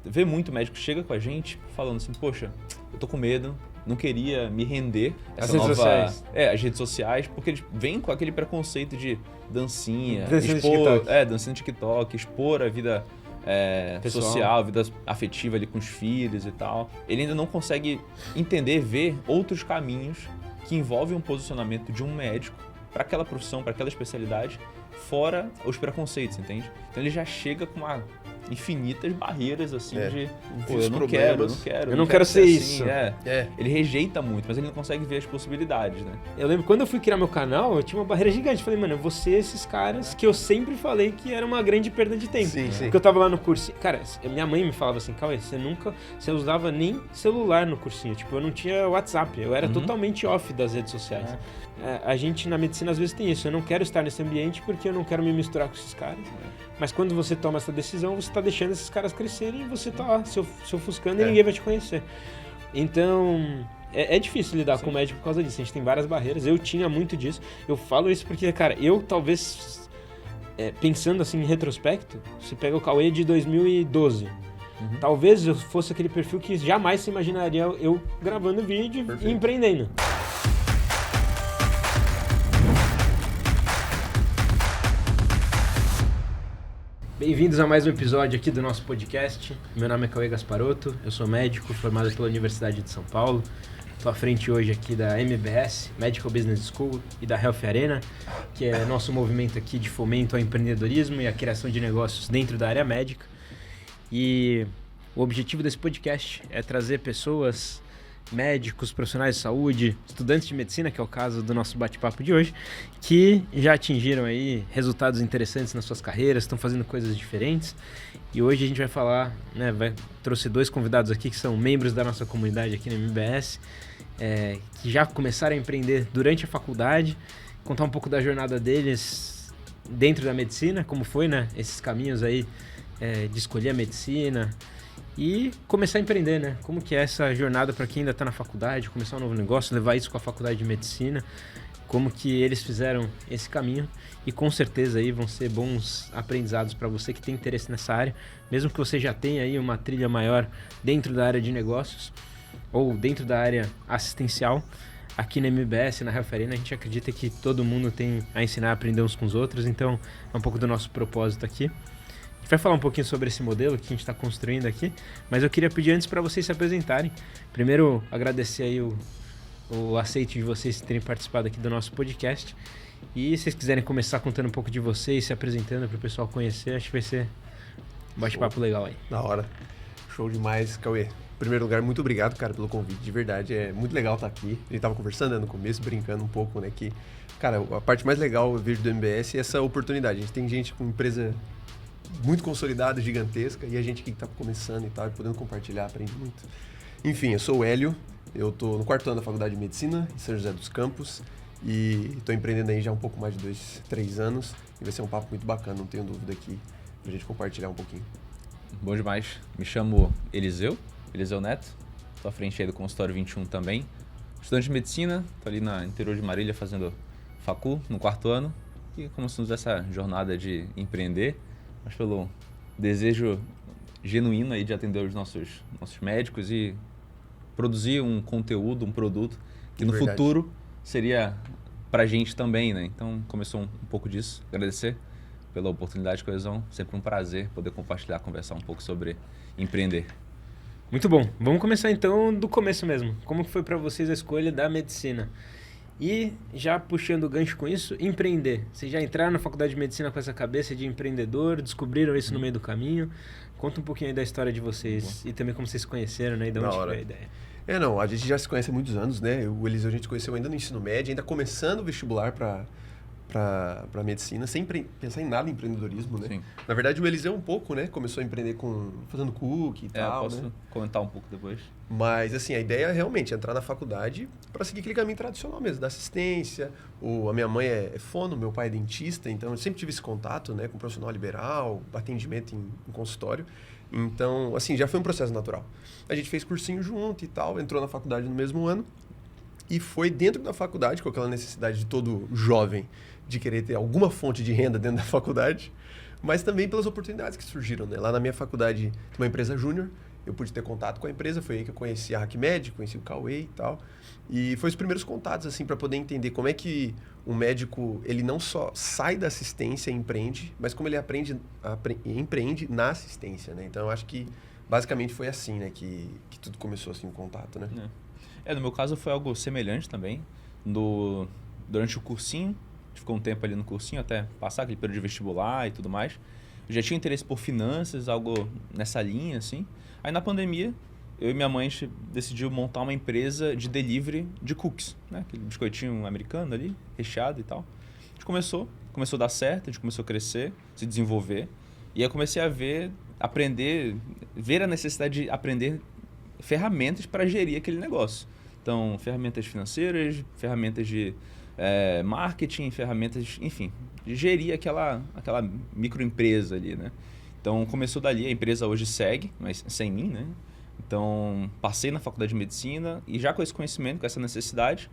vê muito médico que chega com a gente falando assim, poxa, eu tô com medo, não queria me render As redes sociais. as redes sociais, porque eles vêm com aquele preconceito de dancinha, Dancinha no expor, TikTok. dancinha no TikTok, expor a vida Pessoal. social, a vida afetiva ali com os filhos e tal. Ele ainda não consegue entender, ver outros caminhos que envolvem um posicionamento de um médico para aquela profissão, para aquela especialidade, fora os preconceitos, entende? Então ele já chega com infinitas barreiras assim de, pô, eu não quero. Eu não quero ser isso. Assim. Ele rejeita muito, mas ele não consegue ver as possibilidades, né? Eu lembro, quando eu fui criar meu canal, eu tinha uma barreira gigante. Falei, mano, eu vou ser esses caras que eu sempre falei que era uma grande perda de tempo. Sim. Porque eu tava lá no cursinho. Cara, minha mãe me falava assim, Cauê, você usava nem celular no cursinho. Tipo, eu não tinha WhatsApp. Eu era totalmente off das redes sociais. A gente na medicina às vezes tem isso. Eu não quero estar nesse ambiente porque eu não quero me misturar com esses caras. Mas quando você toma essa decisão, você tá deixando esses caras crescerem e você tá lá se ofuscando e ninguém vai te conhecer. Então, é difícil lidar com o médico por causa disso. A gente tem várias barreiras. Eu tinha muito disso. Eu falo isso porque, cara, eu talvez, pensando assim em retrospecto, você pega o Cauê de 2012. Talvez eu fosse aquele perfil que jamais se imaginaria eu gravando vídeo e empreendendo. Bem-vindos a mais um episódio aqui do nosso podcast. Meu nome é Cauê Gasparotto, eu sou médico formado pela Universidade de São Paulo. Estou à frente hoje aqui da MBS, Medical Business School, e da Health Arena, que é nosso movimento aqui de fomento ao empreendedorismo e à criação de negócios dentro da área médica. E o objetivo desse podcast é trazer pessoas, médicos, profissionais de saúde, estudantes de medicina, que é o caso do nosso bate-papo de hoje, que já atingiram aí resultados interessantes nas suas carreiras, estão fazendo coisas diferentes. E hoje a gente vai falar, trouxe dois convidados aqui que são membros da nossa comunidade aqui na MBS, que já começaram a empreender durante a faculdade, contar um pouco da jornada deles dentro da medicina, como foi, esses caminhos aí de escolher a medicina, e começar a empreender, Como que é essa jornada para quem ainda está na faculdade, começar um novo negócio, levar isso com a faculdade de medicina, como que eles fizeram esse caminho, e com certeza aí vão ser bons aprendizados para você que tem interesse nessa área, mesmo que você já tenha aí uma trilha maior dentro da área de negócios ou dentro da área assistencial. Aqui na MBS, na Health Arena, a gente acredita que todo mundo tem a ensinar a aprender uns com os outros, então é um pouco do nosso propósito aqui. A gente vai falar um pouquinho sobre esse modelo que a gente está construindo aqui, mas eu queria pedir antes para vocês se apresentarem. Primeiro, agradecer aí o aceite de vocês terem participado aqui do nosso podcast. E se vocês quiserem começar contando um pouco de vocês, se apresentando para o pessoal conhecer, acho que vai ser um bate-papo legal aí. Da hora. Show demais, Cauê. Em primeiro lugar, muito obrigado, cara, pelo convite. De verdade, é muito legal estar aqui. A gente tava conversando no começo, brincando um pouco, que, cara, a parte mais legal eu vejo do MBS é essa oportunidade. A gente tem gente com empresa muito consolidada, gigantesca, e a gente aqui que tá começando e tal, e podendo compartilhar, aprende muito. Enfim, eu sou o Hélio, eu tô no 4º ano da Faculdade de Medicina, em São José dos Campos, e tô empreendendo aí já há um pouco mais de 2-3 anos, e vai ser um papo muito bacana, não tenho dúvida aqui, pra gente compartilhar um pouquinho. Bom demais. Me chamo Eliseu Neto, tô à frente aí do consultório 21 também, estudante de medicina, tô ali no interior de Marília fazendo facul, no 4º ano, e começamos essa jornada de empreender, mas pelo desejo genuíno aí de atender os nossos médicos e produzir um conteúdo, um produto que no futuro seria pra gente também, Então começou um pouco disso. Agradecer pela oportunidade, Coesão. Sempre um prazer poder compartilhar, conversar um pouco sobre empreender. Muito bom. Vamos começar então do começo mesmo. Como foi para vocês a escolha da medicina? E já puxando o gancho com isso, empreender. Vocês já entraram na faculdade de medicina com essa cabeça de empreendedor, descobriram isso no meio do caminho? Conta um pouquinho aí da história de vocês e também como vocs se conheceram, e de onde veio a ideia. A gente já se conhece há muitos anos, O Eliseu a gente conheceu ainda no ensino médio, ainda começando o vestibular para medicina, sem pensar em nada em empreendedorismo, Sim. Na verdade, o Eliseu um pouco, Começou a empreender fazendo cookie e tal, Posso comentar um pouco depois. Mas, assim, a ideia é realmente entrar na faculdade para seguir aquele caminho tradicional mesmo, da assistência. A minha mãe é fono, meu pai é dentista, então eu sempre tive esse contato, com o profissional liberal, atendimento em consultório. Então, assim, já foi um processo natural. A gente fez cursinho junto e tal, entrou na faculdade no mesmo ano. E foi dentro da faculdade, com aquela necessidade de todo jovem de querer ter alguma fonte de renda dentro da faculdade, mas também pelas oportunidades que surgiram, né? Lá na minha faculdade tem uma empresa júnior, eu pude ter contato com a empresa, foi aí que eu conheci a HackMed, conheci o Cauê e tal. E foi os primeiros contatos, assim, para poder entender como é que um médico, ele não só sai da assistência e empreende, mas como ele empreende na assistência, né? Então, eu acho que basicamente foi assim, né, que tudo começou, assim, o contato, né? No meu caso foi algo semelhante também. Durante o cursinho, a gente ficou um tempo ali no cursinho até passar aquele período de vestibular e tudo mais. Eu já tinha interesse por finanças, algo nessa linha, assim. Aí na pandemia, eu e minha mãe, a gente decidiu montar uma empresa de delivery de cookies, né? Aquele biscoitinho americano ali, recheado e tal. A gente começou a dar certo, a gente começou a crescer, se desenvolver. E aí eu comecei a ver a necessidade de aprender ferramentas para gerir aquele negócio. Então, ferramentas financeiras, ferramentas de marketing, ferramentas, enfim, de gerir aquela microempresa ali, né? Então, começou dali, a empresa hoje segue, mas sem mim, né? Então, passei na faculdade de medicina e já com esse conhecimento, com essa necessidade,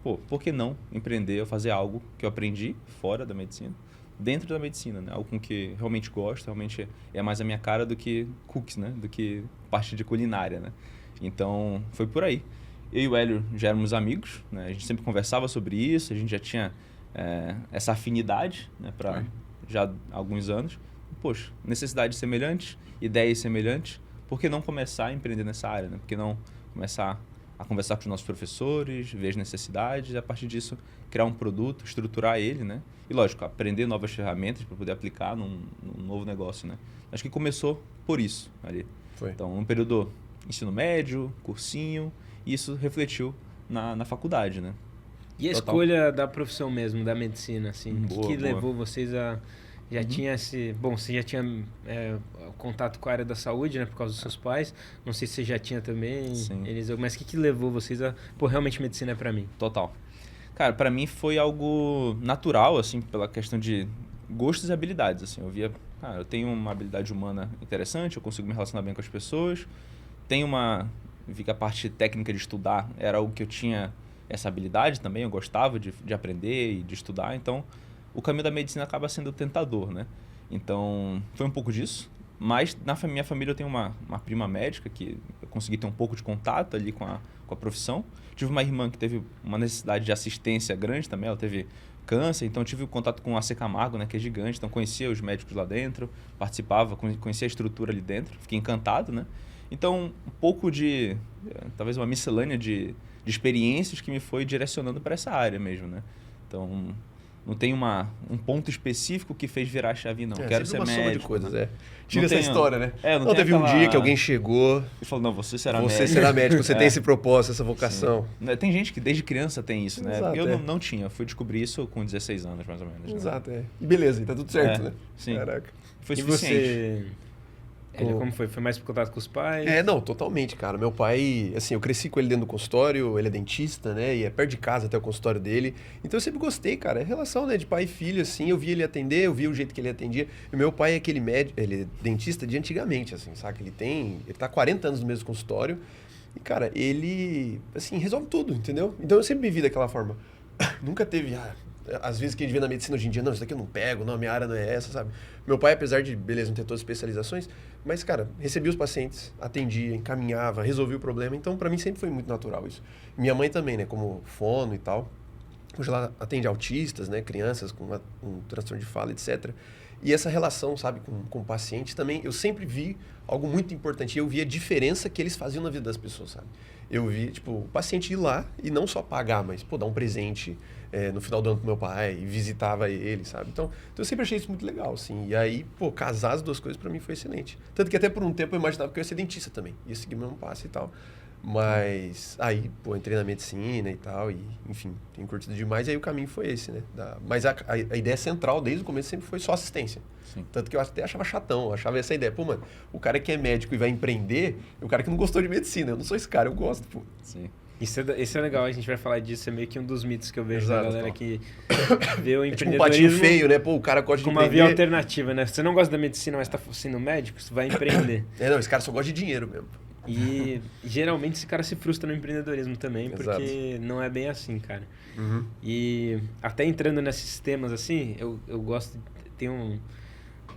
por que não empreender ou fazer algo que eu aprendi fora da medicina, dentro da medicina, né? Algo com que realmente gosto, realmente é mais a minha cara do que cookies, né? Do que parte de culinária, né? Então, foi por aí. Eu e o Hélio já éramos amigos, né? A gente sempre conversava sobre isso, a gente já tinha essa afinidade, né? Para já há alguns anos. Poxa, necessidades semelhantes, ideias semelhantes, por que não começar a empreender nessa área, né? Por que não começar a conversar com os nossos professores, ver as necessidades e a partir disso criar um produto, estruturar ele, né? E lógico, aprender novas ferramentas para poder aplicar num novo negócio, né? Acho que começou por isso ali. Foi. Então, um período ensino médio, cursinho, e isso refletiu na faculdade, né? E a escolha da profissão mesmo, da medicina, assim, o que levou vocês a... Já tinha esse... Bom, você já tinha contato com a área da saúde, né? Por causa dos seus pais. Não sei se você já tinha também, Eliseu. Mas o que levou vocês a... realmente medicina é pra mim. Total. Cara, pra mim foi algo natural, assim, pela questão de gostos e habilidades, assim. Eu via... eu tenho uma habilidade humana interessante, eu consigo me relacionar bem com as pessoas. Vi que a parte técnica de estudar era algo que eu tinha essa habilidade também. Eu gostava de aprender e de estudar, então... O caminho da medicina acaba sendo tentador, né? Então, foi um pouco disso. Mas na minha família eu tenho uma prima médica que eu consegui ter um pouco de contato ali com a profissão. Tive uma irmã que teve uma necessidade de assistência grande também. Ela teve câncer, então tive contato com a AC Camargo, né? Que é gigante. Então, conhecia os médicos lá dentro, participava, conhecia a estrutura ali dentro. Fiquei encantado, né? Então, um pouco de... talvez uma miscelânea de experiências que me foi direcionando para essa área mesmo, né? Então... Não tem um ponto específico que fez virar a chave, não. Quero ser médico. Soma de coisas, né? Tira essa história, né? Não teve um dia que alguém chegou... E falou, não, você será médico. Você será médico, você tem esse propósito, essa vocação. Sim. Tem gente que desde criança tem isso, né? Exato, eu não tinha. Eu fui descobrir isso com 16 anos, mais ou menos. Exato, E beleza, e tá tudo certo, né? Sim. Caraca. Foi suficiente. E você... Como foi? Foi mais por contato com os pais? Não, totalmente, cara. Meu pai, assim, eu cresci com ele dentro do consultório, ele é dentista, né? E é perto de casa até o consultório dele. Então eu sempre gostei, cara. É relação, né, de pai e filho, assim. Eu via ele atender, eu via o jeito que ele atendia. E meu pai é aquele médico, ele é dentista de antigamente, assim, sabe? Ele tá há 40 anos no mesmo consultório. E, cara, ele, assim, resolve tudo, entendeu? Então eu sempre me vi daquela forma. Nunca teve... às vezes que a gente vê na medicina hoje em dia, não, isso daqui eu não pego, não, minha área não é essa, sabe? Meu pai, apesar de, beleza, não ter todas as especializações, mas, cara, recebia os pacientes, atendia, encaminhava, resolvia o problema, então pra mim sempre foi muito natural isso. Minha mãe também, né, como fono e tal, hoje ela atende autistas, né, crianças com um transtorno de fala, etc. E essa relação, sabe, com o paciente também, eu sempre vi algo muito importante, eu vi a diferença que eles faziam na vida das pessoas, sabe? Eu vi, tipo, o paciente ir lá e não só pagar, mas, dar um presente no final do ano pro meu pai e visitava ele, sabe? Então eu sempre achei isso muito legal, assim. E aí, casar as duas coisas pra mim foi excelente. Tanto que até por um tempo eu imaginava que eu ia ser dentista também. Ia seguir o mesmo passo e tal. Mas aí, entrei na medicina e tal, e enfim, tenho curtido demais, e aí o caminho foi esse, né? Mas a ideia central, desde o começo, sempre foi só assistência. Sim. Tanto que eu até achava chatão, eu achava essa ideia. Mano, o cara que é médico e vai empreender, é o cara que não gostou de medicina. Eu não sou esse cara, eu gosto, Sim. Isso é legal, a gente vai falar disso, é meio que um dos mitos que eu vejo da galera que vê o empreendedorismo... tipo um patinho feio, né? O cara gosta de empreender. Como uma via alternativa, né? Você não gosta da medicina, mas tá sendo médico, você vai empreender. Não, esse cara só gosta de dinheiro mesmo. E geralmente esse cara se frustra no empreendedorismo também, porque não é bem assim, cara. Uhum. E até entrando nesses temas assim, eu gosto... Tem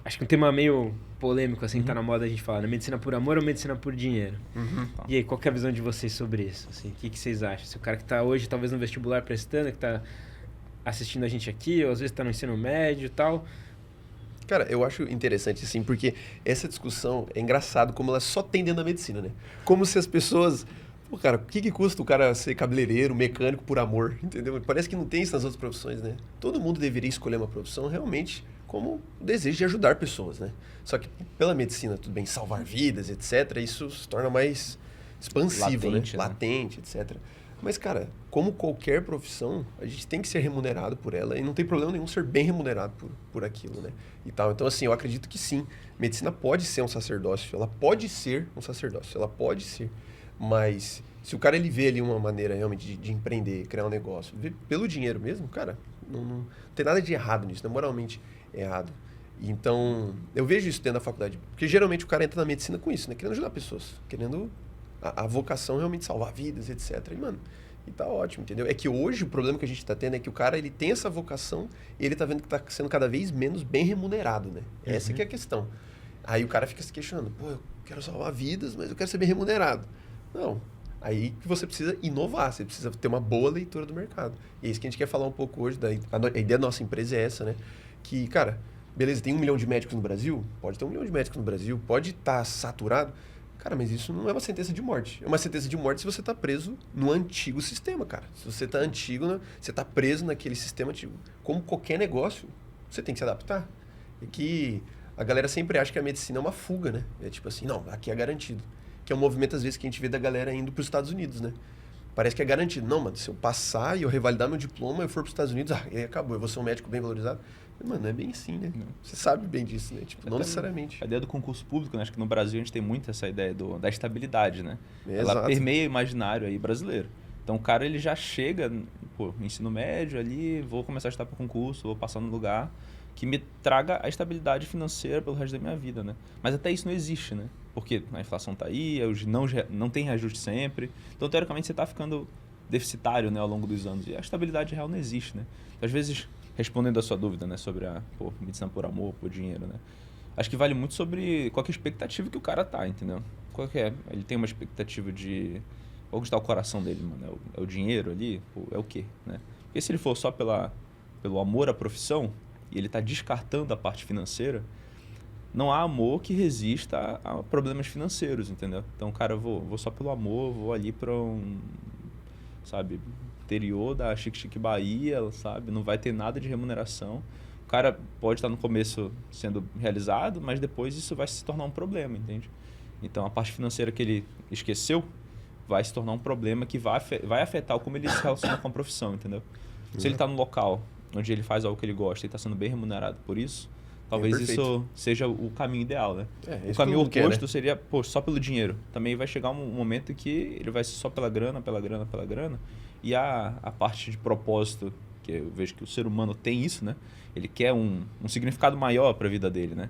Acho que um tema meio polêmico, assim, que tá na moda a gente falar, né? Medicina por amor ou medicina por dinheiro? E aí, qual que é a visão de vocês sobre isso? Assim, o que vocês acham? Se o cara que tá hoje, talvez no vestibular prestando, que tá assistindo a gente aqui, ou às vezes tá no ensino médio e tal... Cara, eu acho interessante, assim, porque essa discussão é engraçado como ela só tem dentro da medicina, né? Como se as pessoas... Pô, cara, o que custa o cara ser cabeleireiro, mecânico por amor, entendeu? Parece que não tem isso nas outras profissões, né? Todo mundo deveria escolher uma profissão realmente como o desejo de ajudar pessoas, né? Só que pela medicina, tudo bem, salvar vidas, etc., isso se torna mais expansivo, Latente, né? né? Latente, etc. Mas, cara, como qualquer profissão, a gente tem que ser remunerado por ela e não tem problema nenhum ser bem remunerado por aquilo, né? E tal. Então, assim, eu acredito que sim, medicina pode ser um sacerdócio, ela pode ser um sacerdócio, ela pode ser. Mas se o cara ele vê ali uma maneira realmente de empreender, criar um negócio, vê pelo dinheiro mesmo, cara, não tem nada de errado nisso, né? Moralmente errado. Então, eu vejo isso dentro da faculdade, porque geralmente o cara entra na medicina com isso, né? Querendo ajudar pessoas, querendo a vocação realmente salvar vidas, etc. E, mano, e tá ótimo, entendeu? É que hoje o problema que a gente tá tendo é que o cara, ele tem essa vocação e ele tá vendo que tá sendo cada vez menos bem remunerado, né? Essa que é a questão. Aí o cara fica se questionando, pô, eu quero salvar vidas, mas eu quero ser bem remunerado. Não. Aí que você precisa inovar, você precisa ter uma boa leitura do mercado. E é isso que a gente quer falar um pouco hoje. A ideia da nossa empresa é essa, né? Que, cara, beleza, tem 1 milhão de médicos no Brasil? Pode ter 1 milhão de médicos no Brasil, pode estar saturado. Cara, mas isso não é uma sentença de morte. É uma sentença de morte se você está preso no antigo sistema, cara. Se você está antigo, né? Você está preso naquele sistema antigo. Como qualquer negócio, você tem que se adaptar. E que a galera sempre acha que a medicina é uma fuga, né? É tipo assim, não, aqui é garantido. Que é um movimento, às vezes, que a gente vê da galera indo para os Estados Unidos, né? Parece que é garantido. Não, mano, se eu passar e eu revalidar meu diploma, eu for para os Estados Unidos, aí acabou, eu vou ser um médico bem valorizado. Mano, não é bem assim, né? Não. Você sabe bem disso, né? Tipo, não necessariamente. A ideia do concurso público, né? Acho que no Brasil a gente tem muito essa ideia da estabilidade, né? Ela Exato. permeia o imaginário aí brasileiro. Então o cara ele já chega, pô, ensino médio ali, vou começar a estudar para concurso, vou passar no lugar que me traga a estabilidade financeira pelo resto da minha vida, né? Mas até isso não existe, né? Porque a inflação tá aí, não tem reajuste sempre. Então, teoricamente, você está ficando deficitário, né, ao longo dos anos. E a estabilidade real não existe, né? Então, às vezes, respondendo a sua dúvida, né, sobre a medicina por amor, por dinheiro, né? Acho que vale muito sobre qual que é a expectativa que o cara tá, entendeu? Qual que é? Ele tem uma expectativa de... Qual que está o coração dele, mano? É o dinheiro ali? É o quê, né? Porque se ele for só pelo amor à profissão e ele está descartando a parte financeira, não há amor que resista a problemas financeiros, entendeu? Então, cara, eu vou só pelo amor, vou ali para sabe, interior da Chique Bahia, sabe? Não vai ter nada de remuneração. O cara pode estar no começo sendo realizado, mas depois isso vai se tornar um problema, entende? Então, a parte financeira que ele esqueceu vai se tornar um problema que vai afetar como ele se relaciona com a profissão, entendeu? Se ele está no local onde ele faz algo que ele gosta e está sendo bem remunerado por isso, talvez isso seja o caminho ideal, né? O caminho oposto seria, pô, só pelo dinheiro. Também vai chegar um momento que ele vai ser só pela grana, e a parte de propósito, que eu vejo que o ser humano tem isso, né? Ele quer um significado maior para a vida dele, né?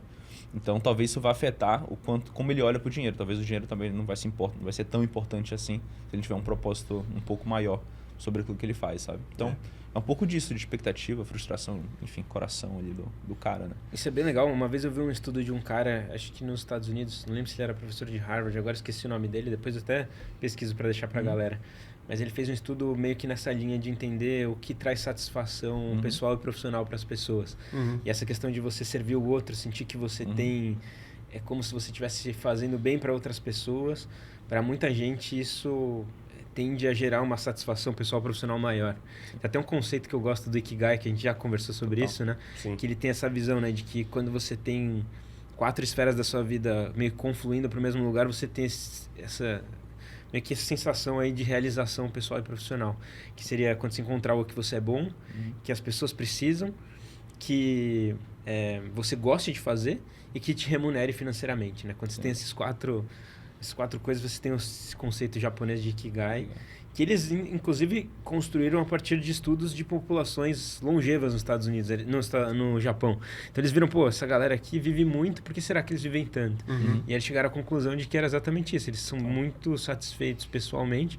Então, talvez isso vá afetar como ele olha para o dinheiro. Talvez o dinheiro também não vai ser tão importante assim, se ele tiver um propósito um pouco maior sobre aquilo que ele faz, sabe? Então, é um pouco disso, de expectativa, frustração, enfim, coração ali do cara, né? Isso é bem legal. Uma vez eu vi um estudo de um cara, acho que nos Estados Unidos, não lembro se ele era professor de Harvard, agora esqueci o nome dele, depois eu até pesquiso para deixar para a galera. Mas ele fez um estudo meio que nessa linha de entender o que traz satisfação pessoal e profissional para as pessoas. E essa questão de você servir o outro, sentir que você tem... É como se você estivesse fazendo bem para outras pessoas. Para muita gente, isso tende a gerar uma satisfação pessoal profissional maior. Tem até um conceito que eu gosto do Ikigai, que a gente já conversou sobre isso, né? Sim. Que ele tem essa visão, né? De que quando você tem 4 esferas da sua vida meio confluindo para o mesmo lugar, você tem meio que essa sensação aí de realização pessoal e profissional. Que seria quando você encontrar algo que você é bom, que as pessoas precisam, que você goste de fazer e que te remunere financeiramente, né? Quando você tem essas quatro coisas, você tem esse conceito japonês de Ikigai, que eles, inclusive, construíram a partir de estudos de populações longevas nos Estados Unidos, no Japão. Então, eles viram, pô, essa galera aqui vive muito, por que será que eles vivem tanto? E eles chegaram à conclusão de que era exatamente isso. Eles são muito satisfeitos pessoalmente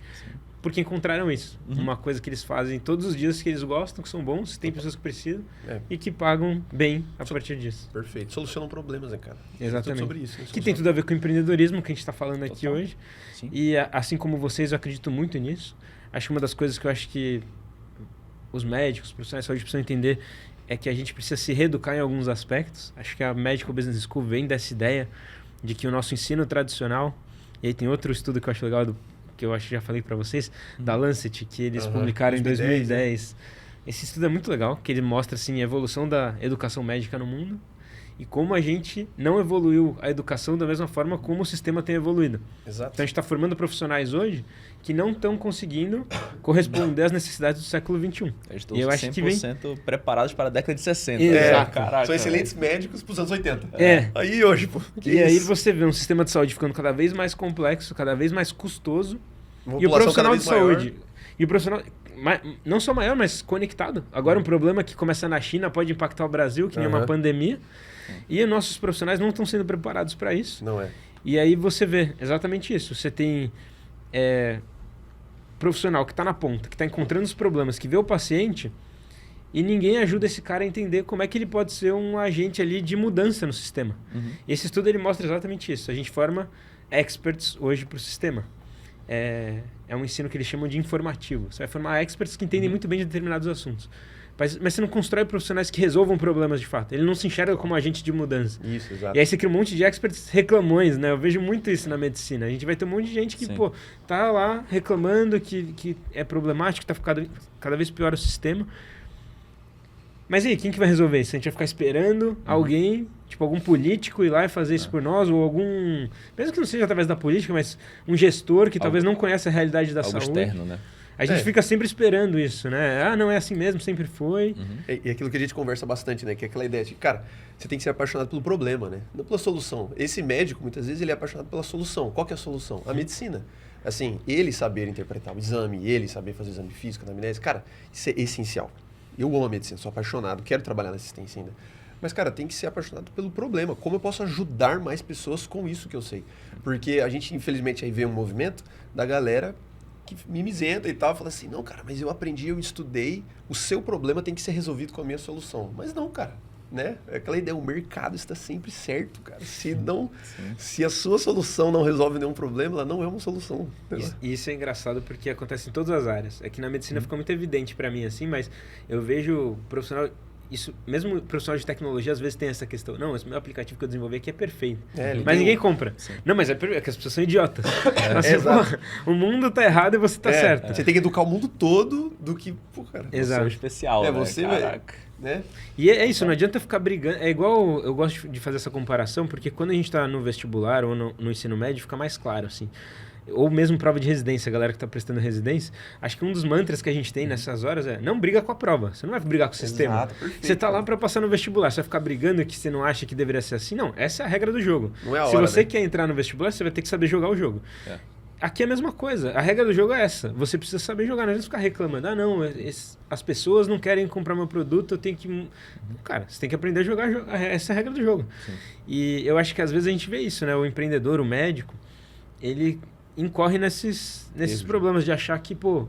porque encontraram isso. Uma coisa que eles fazem todos os dias que eles gostam, que são bons, tem pessoas que precisam e que pagam bem a partir disso. Perfeito. Solucionam problemas, né, cara? Exatamente. Tudo sobre isso, né? Que tem tudo a ver com o empreendedorismo que a gente está falando aqui hoje. Sim. E assim como vocês, eu acredito muito nisso. Acho que uma das coisas que eu acho que os médicos, os profissionais de saúde precisam entender é que a gente precisa se reeducar em alguns aspectos. Acho que a Medical Business School vem dessa ideia de que o nosso ensino tradicional, e aí tem outro estudo que eu acho legal, que eu acho que já falei para vocês, da Lancet, que eles publicaram em 2010. Né? Esse estudo é muito legal, que ele mostra assim, a evolução da educação médica no mundo e como a gente não evoluiu a educação da mesma forma como o sistema tem evoluído. Exato. Então a gente está formando profissionais hoje que não estão conseguindo corresponder às necessidades do século XXI. Eles estão E eu 100% acho que vem... preparados para a década de 60. Exato. Caraca, São excelentes médicos pros anos 80. É. Aí hoje, pô. E aí você vê um sistema de saúde ficando cada vez mais complexo, cada vez mais custoso. Uma E o população cada profissional vez de maior. saúde. E o profissional, não só maior, mas conectado. Agora um problema que começa na China pode impactar o Brasil, que nem uma pandemia. E nossos profissionais não estão sendo preparados para isso. Não é. E aí você vê exatamente isso. Você tem profissional que está na ponta, que está encontrando os problemas, que vê o paciente e ninguém ajuda esse cara a entender como é que ele pode ser um agente ali de mudança no sistema. E esse estudo ele mostra exatamente isso. A gente forma experts hoje para o sistema. É um ensino que eles chamam de informativo. Você vai formar experts que entendem muito bem de determinados assuntos. Mas você não constrói profissionais que resolvam problemas de fato. Ele não se enxerga como agente de mudança. Isso, exato. E aí você cria um monte de experts reclamões, né? Eu vejo muito isso na medicina. A gente vai ter um monte de gente que, pô, tá lá reclamando que é problemático, que tá ficando cada vez pior o sistema. Mas e aí, quem que vai resolver isso? A gente vai ficar esperando alguém, tipo algum político ir lá e fazer isso por nós, ou algum... Mesmo que não seja através da política, mas um gestor que talvez não conheça a realidade da saúde. Algo externo, né? A gente fica sempre esperando isso, né? Ah, não é assim mesmo, sempre foi. E aquilo que a gente conversa bastante, né? Que é aquela ideia de, cara, você tem que ser apaixonado pelo problema, né? Não pela solução. Esse médico, muitas vezes, ele é apaixonado pela solução. Qual que é a solução? A medicina. Assim, ele saber interpretar o exame, ele saber fazer o exame físico, anamnese, cara, isso é essencial. Eu amo a medicina, sou apaixonado, quero trabalhar na assistência ainda. Mas, cara, tem que ser apaixonado pelo problema. Como eu posso ajudar mais pessoas com isso que eu sei? Porque a gente, infelizmente, aí vê um movimento da galera que mimizenta e tal, fala assim, não, cara, mas eu aprendi, eu estudei, o seu problema tem que ser resolvido com a minha solução. Mas não, cara, né? É aquela ideia, o mercado está sempre certo, cara. Se a sua solução não resolve nenhum problema, ela não é uma solução. Isso é engraçado porque acontece em todas as áreas. É que na medicina fica muito evidente para mim, assim, mas eu vejo profissional... Isso, mesmo profissional de tecnologia, às vezes tem essa questão. Não, esse meu aplicativo que eu desenvolvi aqui é perfeito. Mas ninguém compra. Sim. Não, mas é que as pessoas são idiotas. Exato. Pô, o mundo tá errado e você tá certo. Você tem que educar o mundo todo do que... Pô, cara, exato. Você é especial, né? Você, caraca. Né? E é isso, não adianta ficar brigando. É igual, eu gosto de fazer essa comparação, porque quando a gente tá no vestibular ou no ensino médio, fica mais claro, assim. Ou mesmo prova de residência, a galera que está prestando residência, acho que um dos mantras que a gente tem nessas horas é não briga com a prova, você não vai brigar com o sistema. Exato, perfeito, você está lá para passar no vestibular, você vai ficar brigando que você não acha que deveria ser assim? Não, essa é a regra do jogo. Não é a Se hora, você né? quer entrar no vestibular, você vai ter que saber jogar o jogo. Aqui é a mesma coisa, a regra do jogo é essa, você precisa saber jogar, não adianta ficar reclamando, não, as pessoas não querem comprar meu produto, eu tenho que... Cara, você tem que aprender a jogar, essa é a regra do jogo. Sim. E eu acho que às vezes a gente vê isso, né? O empreendedor, o médico, ele incorre nesses problemas de achar que, pô,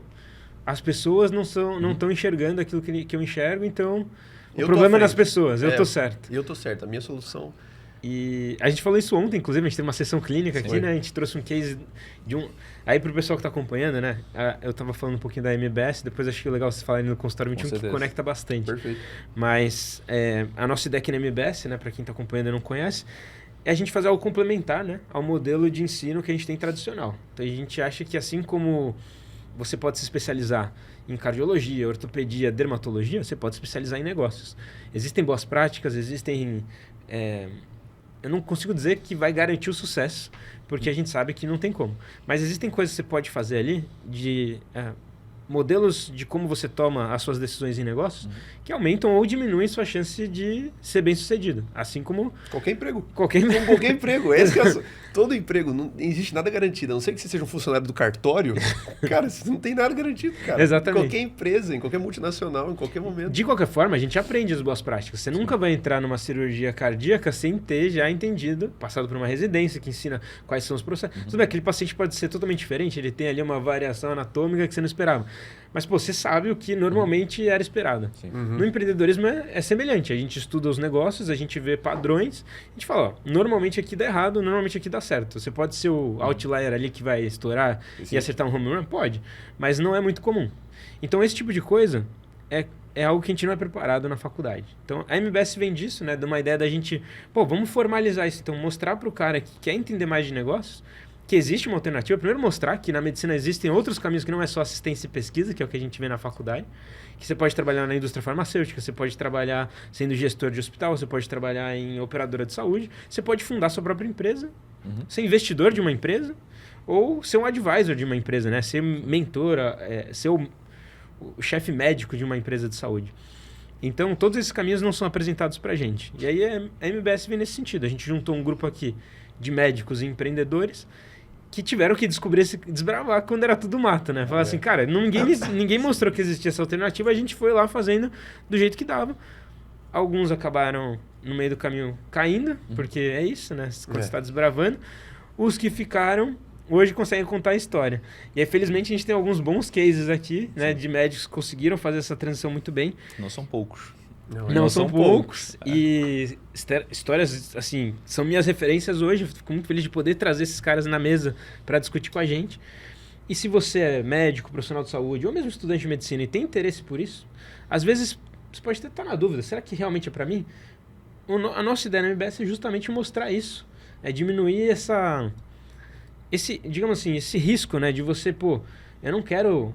as pessoas não estão enxergando aquilo que eu enxergo, então o problema é das pessoas, eu tô certo. Eu tô certo, a minha solução... E a gente falou isso ontem, inclusive, a gente teve uma sessão clínica aqui, né? A gente trouxe um case de um... Aí pro pessoal que tá acompanhando, né? Eu tava falando um pouquinho da MBS, depois achei legal vocês falarem no consultório 21, que conecta bastante. Perfeito. Mas a nossa ideia aqui na MBS, né? Pra quem tá acompanhando e não conhece, é a gente fazer algo complementar, né? Ao modelo de ensino que a gente tem tradicional. Então a gente acha que assim como você pode se especializar em cardiologia, ortopedia, dermatologia, você pode se especializar em negócios. Existem boas práticas, existem... eu não consigo dizer que vai garantir o sucesso, porque a gente sabe que não tem como. Mas existem coisas que você pode fazer ali modelos de como você toma as suas decisões em negócios que aumentam ou diminuem sua chance de ser bem sucedido. Assim como... Qualquer emprego. Qualquer emprego. Esse que é todo emprego, não existe nada garantido. A não ser que você seja um funcionário do cartório, cara, você não tem nada garantido, cara. Exatamente. Em qualquer empresa, em qualquer multinacional, em qualquer momento. De qualquer forma, a gente aprende as boas práticas. Você nunca vai entrar numa cirurgia cardíaca sem ter já entendido, passado por uma residência que ensina quais são os processos. Tudo bem, aquele paciente pode ser totalmente diferente, ele tem ali uma variação anatômica que você não esperava. Mas, pô, você sabe o que normalmente era esperado. No empreendedorismo é semelhante. A gente estuda os negócios, a gente vê padrões, a gente fala, ó, normalmente aqui dá errado, normalmente aqui dá certo. Você pode ser o outlier ali que vai estourar e acertar um home run? Pode. Mas não é muito comum. Então, esse tipo de coisa é algo que a gente não é preparado na faculdade. Então, a MBS vem disso, né? De uma ideia da gente, pô, vamos formalizar isso. Então, mostrar para o cara que quer entender mais de negócios que existe uma alternativa. Primeiro, mostrar que na medicina existem outros caminhos que não é só assistência e pesquisa, que é o que a gente vê na faculdade. Que você pode trabalhar na indústria farmacêutica, você pode trabalhar sendo gestor de hospital, você pode trabalhar em operadora de saúde, você pode fundar sua própria empresa, ser investidor de uma empresa, ou ser um advisor de uma empresa, né? Ser mentora, ser o chefe médico de uma empresa de saúde. Então, todos esses caminhos não são apresentados pra gente. E aí, a MBS vem nesse sentido. A gente juntou um grupo aqui de médicos e empreendedores que tiveram que desbravar quando era tudo mato, né? Falar assim, cara, ninguém mostrou que existia essa alternativa, a gente foi lá fazendo do jeito que dava. Alguns acabaram, no meio do caminho, caindo, porque é isso, né? Quando você está desbravando. Os que ficaram, hoje conseguem contar a história. E aí, felizmente, a gente tem alguns bons cases aqui, né? De médicos que conseguiram fazer essa transição muito bem. Não são poucos. Não são poucos. E histórias, assim, são minhas referências hoje. Fico muito feliz de poder trazer esses caras na mesa para discutir com a gente. E se você é médico, profissional de saúde, ou mesmo estudante de medicina e tem interesse por isso, às vezes você pode estar na dúvida, será que realmente é para mim? A nossa ideia na MBS é justamente mostrar isso. É diminuir digamos assim, esse risco, né? De você, pô, eu não quero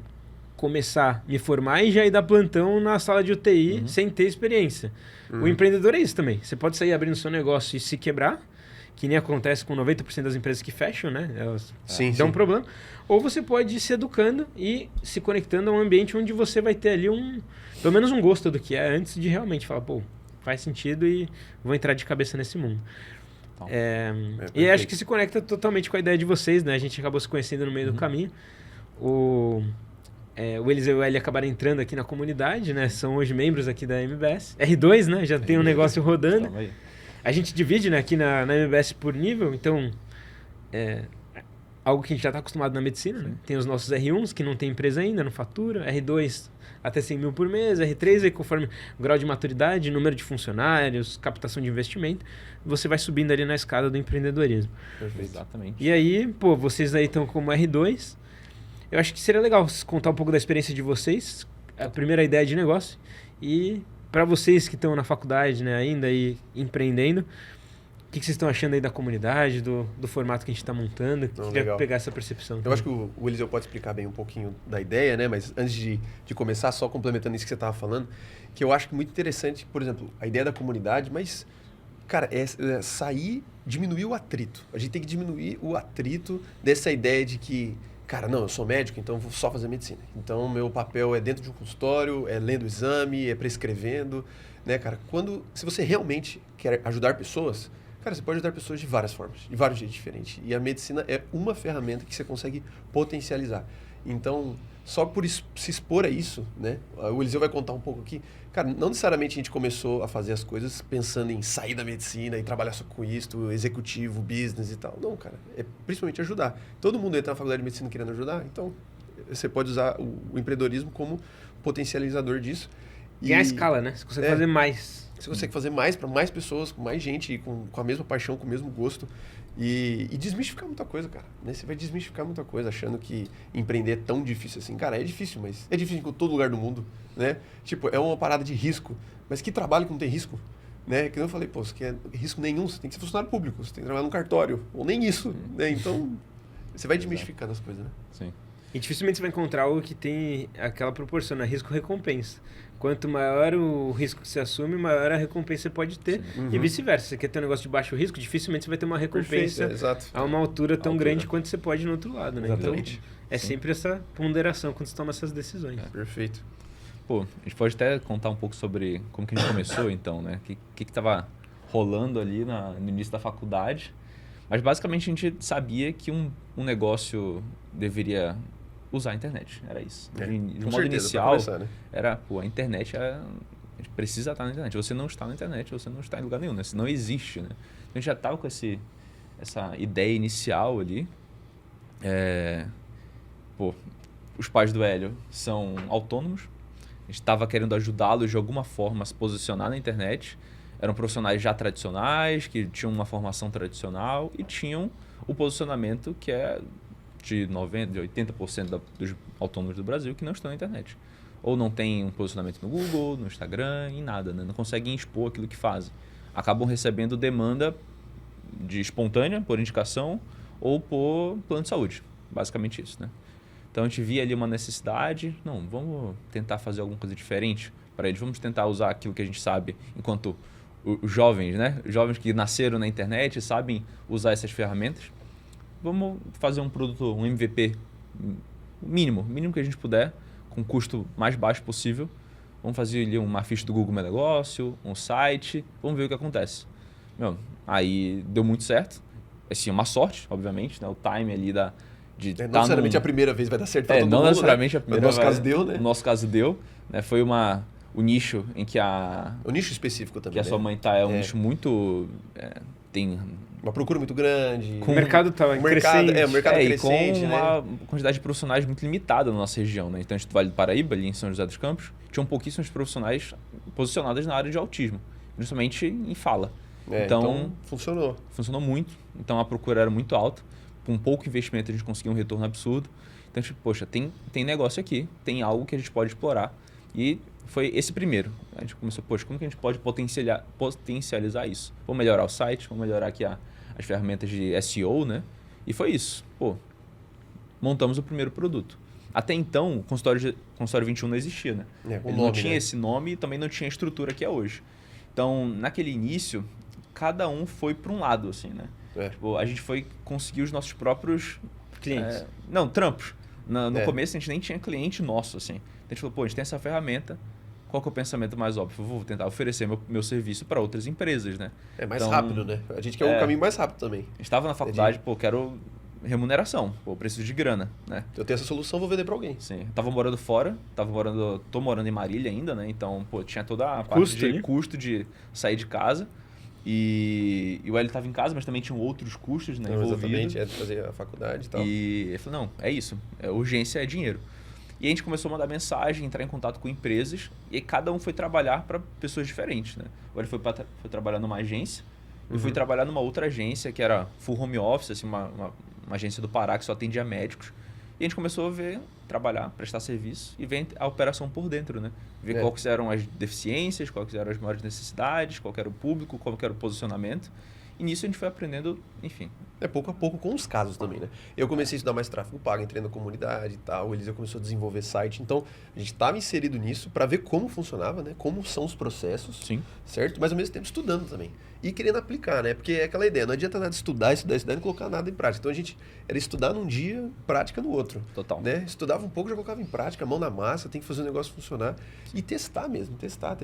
começar a me formar e já ir dar plantão na sala de UTI sem ter experiência. O empreendedor é isso também. Você pode sair abrindo seu negócio e se quebrar, que nem acontece com 90% das empresas que fecham, né? Elas dão um problema. Ou você pode ir se educando e se conectando a um ambiente onde você vai ter ali pelo menos um gosto do que é antes de realmente falar, pô, faz sentido e vou entrar de cabeça nesse mundo. E acho que se conecta totalmente com a ideia de vocês, né? A gente acabou se conhecendo no meio do caminho. O Eliseu e o Eli acabaram entrando aqui na comunidade, né? São hoje membros aqui da MBS. R2, né? Já tem um negócio rodando. A gente divide, né, aqui na MBS por nível, então algo que a gente já está acostumado na medicina, né? Tem os nossos R1s, que não tem empresa ainda, não fatura. R2, até 100 mil por mês. R3, aí, conforme o grau de maturidade, número de funcionários, captação de investimento, você vai subindo ali na escada do empreendedorismo. Perfeito. Exatamente. E aí, pô, vocês aí estão como R2. Eu acho que seria legal contar um pouco da experiência de vocês, a primeira ideia de negócio. E para vocês que estão na faculdade, né, ainda e empreendendo, o que vocês estão achando aí da comunidade, do formato que a gente está montando? Queria pegar essa percepção. Eu acho que o Eliseu pode explicar bem um pouquinho da ideia, né? Mas antes de começar, só complementando isso que você estava falando, que eu acho que muito interessante, por exemplo, a ideia da comunidade, mas, cara, diminuir o atrito. A gente tem que diminuir o atrito dessa ideia de que, cara, não, eu sou médico, então eu vou só fazer medicina. Então, meu papel é dentro de um consultório, é lendo o exame, é prescrevendo, né, cara? Se você realmente quer ajudar pessoas, cara, você pode ajudar pessoas de várias formas, de vários jeitos diferentes. E a medicina é uma ferramenta que você consegue potencializar. Então, só por se expor a isso, né? O Eliseu vai contar um pouco aqui. Cara, não necessariamente a gente começou a fazer as coisas pensando em sair da medicina e trabalhar só com isso, executivo, business e tal. Não, cara. É principalmente ajudar. Todo mundo entra na faculdade de medicina querendo ajudar, então você pode usar o empreendedorismo como potencializador disso. E a escala, né? Você consegue fazer mais. Você consegue fazer mais para mais pessoas, com mais gente, com a mesma paixão, com o mesmo gosto. E desmistificar muita coisa, cara. Né? Você vai desmistificar muita coisa, achando que empreender é tão difícil assim. Cara, é difícil, mas é difícil em todo lugar do mundo, né? Tipo, é uma parada de risco. Mas que trabalho que não tem risco? Né? Que eu falei, pô, você quer risco nenhum, você tem que ser funcionário público, você tem que trabalhar num cartório, ou nem isso, né? Então, você vai desmistificando as coisas, né? Sim. E dificilmente você vai encontrar algo que tem aquela proporção, né? Risco-recompensa. Quanto maior o risco que você assume, maior a recompensa que você pode ter. E vice-versa. Você quer ter um negócio de baixo risco, dificilmente você vai ter uma recompensa a uma altura tão grande quanto você pode no outro lado, né? Exatamente. Então, é sempre essa ponderação quando você toma essas decisões. Perfeito. Pô, a gente pode até contar um pouco sobre como que a gente começou, então, né? O que tava rolando ali no início da faculdade. Mas, basicamente, a gente sabia que um negócio deveria usar a internet. Era isso. De modo inicial, começar, né? era, pô, a internet a gente precisa estar na internet. Você não está na internet, você não está em lugar nenhum, né? Isso não existe, né? Então, a gente já estava com essa ideia inicial ali. Pô, os pais do Hélio são autônomos. A gente estava querendo ajudá-los de alguma forma a se posicionar na internet. Eram profissionais já tradicionais, que tinham uma formação tradicional e tinham o posicionamento que é de 90%, de 80% dos autônomos do Brasil que não estão na internet. Ou não tem um posicionamento no Google, no Instagram, em nada, né? Não conseguem expor aquilo que fazem. Acabam recebendo demanda de espontânea, por indicação, ou por plano de saúde. Basicamente isso, né? Então a gente via ali uma necessidade, não, vamos tentar fazer alguma coisa diferente para eles, vamos tentar usar aquilo que a gente sabe enquanto os jovens, né? Os jovens que nasceram na internet sabem usar essas ferramentas. Vamos fazer um produto, um MVP mínimo que a gente puder, com custo mais baixo possível. Vamos fazer ali uma ficha do Google Meu Negócio, um site, vamos ver o que acontece. Aí deu muito certo. Assim, uma sorte, obviamente, né? O time ali não necessariamente a primeira vez vai dar certo para todo mundo, não necessariamente, né? A primeira. No nosso caso deu, né? No nosso caso deu, né? Foi o nicho em que o nicho específico também, que a sua mãe tá é um nicho muito tem uma procura muito grande. O mercado estava crescente. O mercado crescente, com uma quantidade de profissionais muito limitada na nossa região, né? Então, a gente Vale do Paraíba, ali em São José dos Campos, tinham pouquíssimos profissionais posicionados na área de autismo, principalmente em fala. Então, funcionou. Funcionou muito. Então, a procura era muito alta. Com pouco investimento, a gente conseguiu um retorno absurdo. Então, a gente, poxa, tem negócio aqui, tem algo que a gente pode explorar. E foi esse primeiro. A gente começou, poxa, como que a gente pode potencializar isso? Vamos melhorar o site, vamos melhorar aqui as ferramentas de SEO, né? E foi isso. Pô, montamos o primeiro produto. Até então, o consultório 21 não existia, né? Ele não tinha esse nome e também não tinha a estrutura que é hoje. Então, naquele início, cada um foi para um lado, assim, né? Tipo, a gente foi conseguir os nossos próprios clientes. Trampos. No começo, a gente nem tinha cliente nosso, assim. A gente falou, pô, a gente tem essa ferramenta, qual que é o pensamento mais óbvio? Eu vou tentar oferecer meu serviço para outras empresas, né? É mais rápido, né? A gente quer um caminho mais rápido também. Estava na faculdade, pô, quero remuneração, pô, preciso de grana, né? Eu tenho essa solução, vou vender para alguém. Sim, eu tava morando fora, tô morando em Marília ainda, né? Então, pô, tinha toda a parte de custo de sair de casa. E o Hélio estava em casa, mas também tinham outros custos, né, envolvidos. Exatamente, de fazer a faculdade e tal. E ele falou, não, é isso, urgência é dinheiro. E a gente começou a mandar mensagem, entrar em contato com empresas, e aí cada um foi trabalhar para pessoas diferentes, né? O Hélio foi trabalhar numa agência, eu fui trabalhar numa outra agência, que era full home office, assim, uma agência do Pará que só atendia médicos. E a gente começou a trabalhar, prestar serviço e ver a operação por dentro, né? Ver quais eram as deficiências, quais eram as maiores necessidades, qual era o público, qual era o posicionamento. E nisso a gente foi aprendendo, enfim. Pouco a pouco com os casos também, né? Eu comecei a estudar mais tráfego pago, entrei na comunidade e tal, o Eliseu começou a desenvolver site. Então, a gente estava inserido nisso para ver como funcionava, né? Como são os processos, sim, certo? Mas ao mesmo tempo estudando também. E querendo aplicar, né? Porque é aquela ideia, não adianta nada estudar e não colocar nada em prática. Então, a gente era estudar num dia, prática no outro. Total. Né? Estudava um pouco, já colocava em prática, mão na massa, tem que fazer o negócio funcionar. E testar mesmo, testar.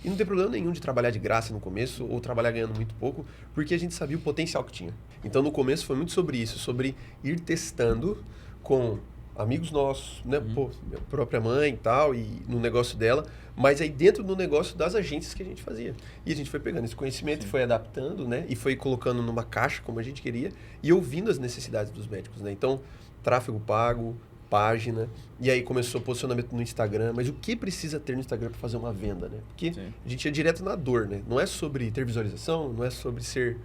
E não tem problema nenhum de trabalhar de graça no começo ou trabalhar ganhando muito pouco, porque a gente sabia o potencial que tinha. Então, no começo foi muito sobre isso, sobre ir testando com amigos nossos, né? Pô, minha própria mãe e tal, e no negócio dela, mas aí dentro do negócio das agências que a gente fazia. E a gente foi pegando esse conhecimento e foi adaptando, né? E foi colocando numa caixa como a gente queria e ouvindo as necessidades dos médicos, né? Então, tráfego pago, página, e aí começou o posicionamento no Instagram, mas o que precisa ter no Instagram para fazer uma venda, né? Porque a gente ia direto na dor, né? Não é sobre ter visualização, não é sobre ser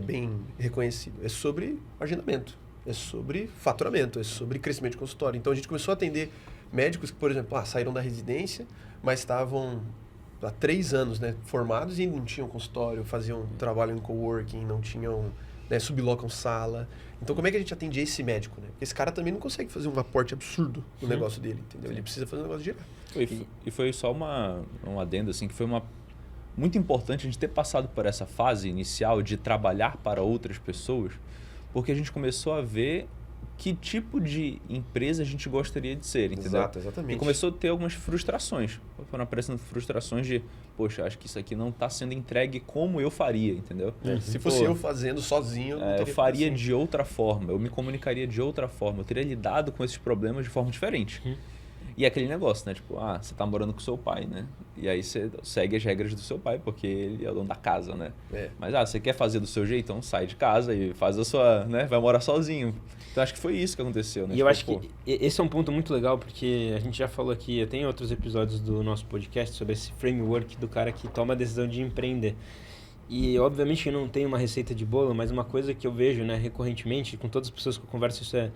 bem reconhecido, é sobre agendamento, é sobre faturamento, é sobre crescimento de consultório. Então a gente começou a atender médicos que, por exemplo, saíram da residência, mas estavam há 3 anos, né, formados e não tinham consultório, faziam trabalho em coworking, não tinham né? Sublocam sala. Então, como é que a gente atende esse médico, né? Porque esse cara também não consegue fazer um aporte absurdo no negócio dele, entendeu? Ele precisa fazer um negócio girar. E foi só um adendo, assim, que foi muito importante a gente ter passado por essa fase inicial de trabalhar para outras pessoas, porque a gente começou a ver que tipo de empresa a gente gostaria de ser, entendeu? Exato, exatamente. E começou a ter algumas frustrações. Foram aparecendo frustrações de, poxa, acho que isso aqui não está sendo entregue como eu faria, entendeu? Se fosse eu fazendo sozinho, eu faria de outra forma, eu me comunicaria de outra forma, eu teria lidado com esses problemas de forma diferente. E é aquele negócio, né? Tipo, você tá morando com seu pai, né? E aí você segue as regras do seu pai, porque ele é o dono da casa, né? Mas, você quer fazer do seu jeito? Então sai de casa e faz a sua, né? Vai morar sozinho. Então acho que foi isso que aconteceu, né? E eu acho que esse é um ponto muito legal, porque a gente já falou aqui, tem outros episódios do nosso podcast sobre esse framework do cara que toma a decisão de empreender. E obviamente eu não tenho uma receita de bolo, mas uma coisa que eu vejo, né, recorrentemente, com todas as pessoas que eu converso, isso é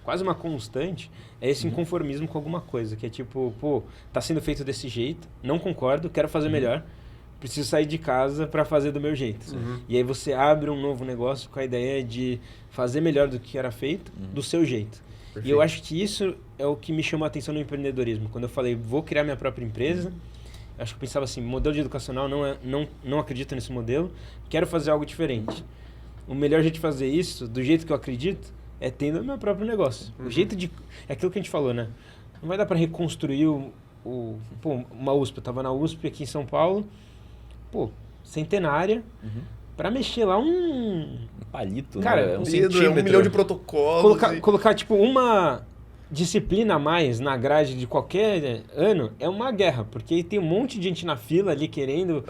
quase uma constante, é esse inconformismo com alguma coisa, que é tipo, tá sendo feito desse jeito, não concordo, quero fazer melhor, preciso sair de casa para fazer do meu jeito. E aí você abre um novo negócio com a ideia de fazer melhor do que era feito, do seu jeito. Perfeito. E eu acho que isso é o que me chamou a atenção no empreendedorismo. Quando eu falei, vou criar minha própria empresa, acho que eu pensava assim, modelo de educacional, não acredito nesse modelo, quero fazer algo diferente. O melhor jeito de fazer isso, do jeito que eu acredito, é tendo o meu próprio negócio. O jeito de... É aquilo que a gente falou, né? Não vai dar para reconstruir uma USP. Eu tava na USP aqui em São Paulo, centenária, para mexer lá um palito, cara, né? Um centímetro. 1 milhão de protocolos. Colocar tipo uma disciplina a mais na grade de qualquer ano é uma guerra, porque tem um monte de gente na fila ali querendo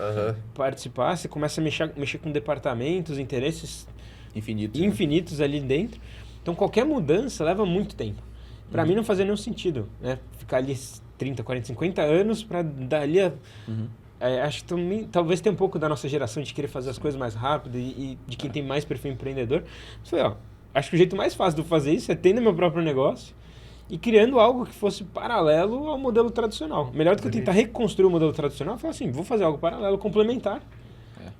participar, você começa a mexer com departamentos, interesses infinitos ali dentro. Então, qualquer mudança leva muito tempo. Para mim, não fazia nenhum sentido, né? Ficar ali 30, 40, 50 anos para dali a... acho que talvez tenha um pouco da nossa geração de querer fazer as coisas mais rápido e de quem tem mais perfil empreendedor. Mas falei, acho que o jeito mais fácil de fazer isso é tendo meu próprio negócio e criando algo que fosse paralelo ao modelo tradicional. Melhor do que eu tentar reconstruir o modelo tradicional, eu falo assim, vou fazer algo paralelo, complementar.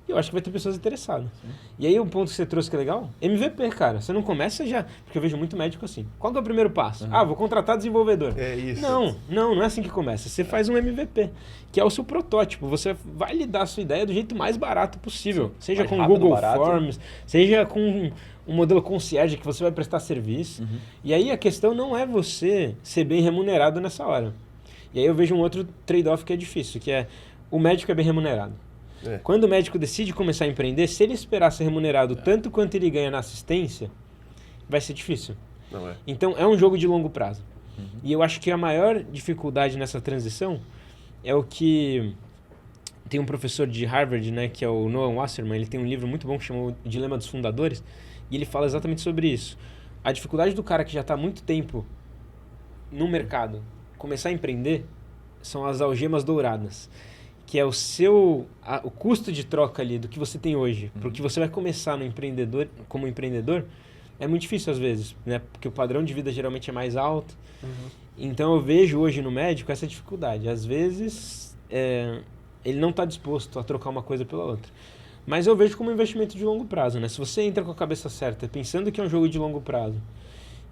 E eu acho que vai ter pessoas interessadas. E aí, um ponto que você trouxe que é legal, MVP, cara. Você não começa já... Porque eu vejo muito médico assim. Qual que é o primeiro passo? Vou contratar desenvolvedor. É isso. Não é assim que começa. Você faz um MVP, que é o seu protótipo. Você vai lhe dar a sua ideia do jeito mais barato possível. Seja mais com rápido, Google Forms, seja com um modelo concierge que você vai prestar serviço. E aí, a questão não é você ser bem remunerado nessa hora. E aí, eu vejo um outro trade-off que é difícil, que é o médico é bem remunerado. Quando o médico decide começar a empreender, se ele esperar ser remunerado tanto quanto ele ganha na assistência, vai ser difícil. Não é. Então, é um jogo de longo prazo. E eu acho que a maior dificuldade nessa transição é o que... Tem um professor de Harvard, né, que é o Noah Wasserman, ele tem um livro muito bom que chama O Dilema dos Fundadores, e ele fala exatamente sobre isso. A dificuldade do cara que já está há muito tempo no mercado começar a empreender são as algemas douradas, que é o custo de troca ali do que você tem hoje, porque você vai começar como empreendedor, é muito difícil às vezes, né? Porque o padrão de vida geralmente é mais alto. Então eu vejo hoje no médico essa dificuldade. Às vezes ele não está disposto a trocar uma coisa pela outra. Mas eu vejo como um investimento de longo prazo, né? Se você entra com a cabeça certa, pensando que é um jogo de longo prazo,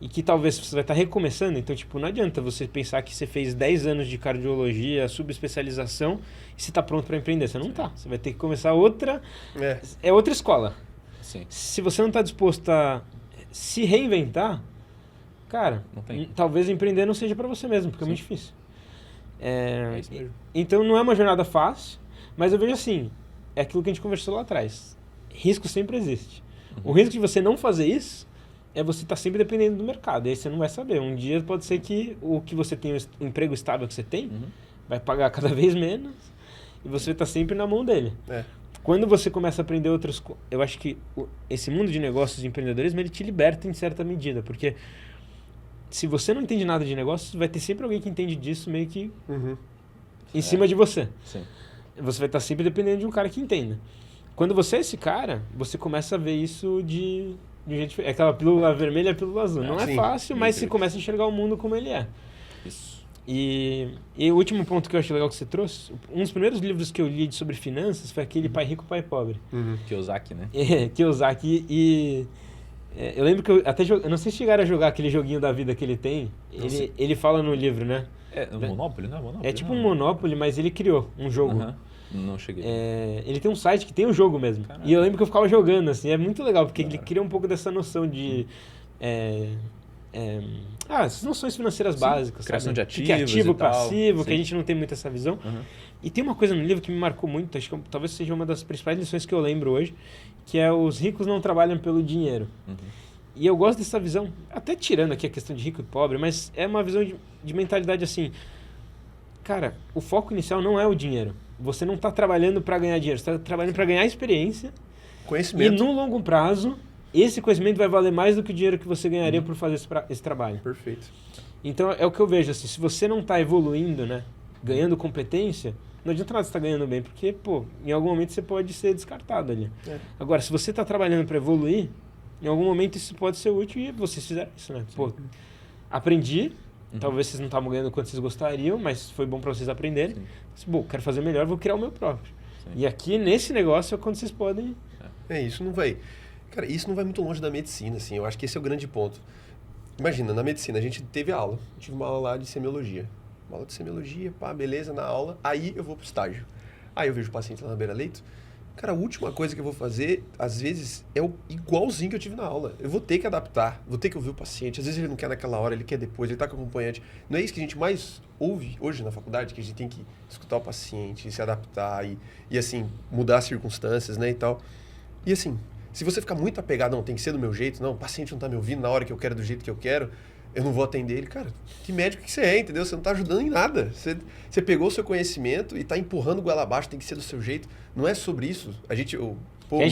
e que talvez você vai estar recomeçando, então, tipo, não adianta você pensar que você fez 10 anos de cardiologia, subespecialização, e você está pronto para empreender. Você não está. Você vai ter que começar outra... É outra escola. Sim. Se você não está disposto a se reinventar, cara, talvez empreender não seja para você mesmo, porque é muito difícil. É isso mesmo. Então, não é uma jornada fácil, mas eu vejo assim, é aquilo que a gente conversou lá atrás. Risco sempre existe. O risco de você não fazer isso é você estar sempre dependendo do mercado. E aí você não vai saber. Um dia pode ser que o que você tem, o emprego estável que você tem, vai pagar cada vez menos e você está sempre na mão dele. Quando você começa a aprender outras coisas, eu acho que esse mundo de negócios e empreendedorismo, ele te liberta em certa medida, porque se você não entende nada de negócios, vai ter sempre alguém que entende disso meio que em cima de você. Sim. Você vai estar sempre dependendo de um cara que entenda. Quando você é esse cara, você começa a ver isso de um jeito diferente. É aquela pílula vermelha e a pílula azul. Não é fácil, mas você começa a enxergar o mundo como ele é. Isso. E o último ponto que eu achei legal que você trouxe, um dos primeiros livros que eu li sobre finanças foi aquele Pai Rico, Pai Pobre. Kiyosaki, né? Kiyosaki. Eu lembro que eu não sei se chegaram a jogar aquele joguinho da vida que ele tem. Ele fala no livro, né? É Monopoly, não é Monopoly? É tipo um Monopoly, mas ele criou um jogo. Não cheguei. Ele tem um site que tem o jogo mesmo. Caraca. E eu lembro que eu ficava jogando, assim. É muito legal, porque ele cria um pouco dessa noção de... essas noções financeiras básicas, criação sabe? de ativos Que é ativo, e tal. passivo, Sim. que a gente não tem muito essa visão. E tem uma coisa no livro que me marcou muito, acho que talvez seja uma das principais lições que eu lembro hoje, que é os ricos não trabalham pelo dinheiro. E eu gosto dessa visão, até tirando aqui a questão de rico e pobre, mas é uma visão de mentalidade assim, cara, o foco inicial não é o dinheiro. Você não está trabalhando para ganhar dinheiro, você está trabalhando para ganhar experiência. Conhecimento. E no longo prazo, esse conhecimento vai valer mais do que o dinheiro que você ganharia por fazer esse trabalho. Perfeito. Então é o que eu vejo, assim, se você não está evoluindo, né, ganhando competência, não adianta nada você estar ganhando bem, porque, em algum momento você pode ser descartado ali. Agora, se você está trabalhando para evoluir, em algum momento isso pode ser útil e vocês fizeram isso, né? Aprendi, talvez vocês não estavam ganhando quanto vocês gostariam, mas foi bom para vocês aprenderem. Quero fazer melhor, vou criar o meu próprio. E aqui, nesse negócio, é quando vocês podem... Isso não vai... Cara, isso não vai muito longe da medicina, assim. Eu acho que esse é o grande ponto. Imagina, na medicina, a gente teve aula. Eu tive uma aula lá de semiologia. Uma aula de semiologia, beleza, na aula. Aí eu vou pro estágio. Aí eu vejo o paciente lá na beira-leito. Cara, a última coisa que eu vou fazer, às vezes, é o igualzinho que eu tive na aula. Eu vou ter que adaptar, vou ter que ouvir o paciente. Às vezes ele não quer naquela hora, ele quer depois, ele tá com o acompanhante. Não é isso que a gente mais ouve hoje na faculdade, que a gente tem que escutar o paciente, se adaptar e assim, mudar as circunstâncias, né, e tal. E assim, se você ficar muito apegado, não, tem que ser do meu jeito, não, o paciente não tá me ouvindo na hora que eu quero, do jeito que eu quero, eu não vou atender ele. Cara, que médico que você é, entendeu? Você não tá ajudando em nada. Você pegou o seu conhecimento e tá empurrando o goela abaixo, tem que ser do seu jeito. Não é sobre isso. A gente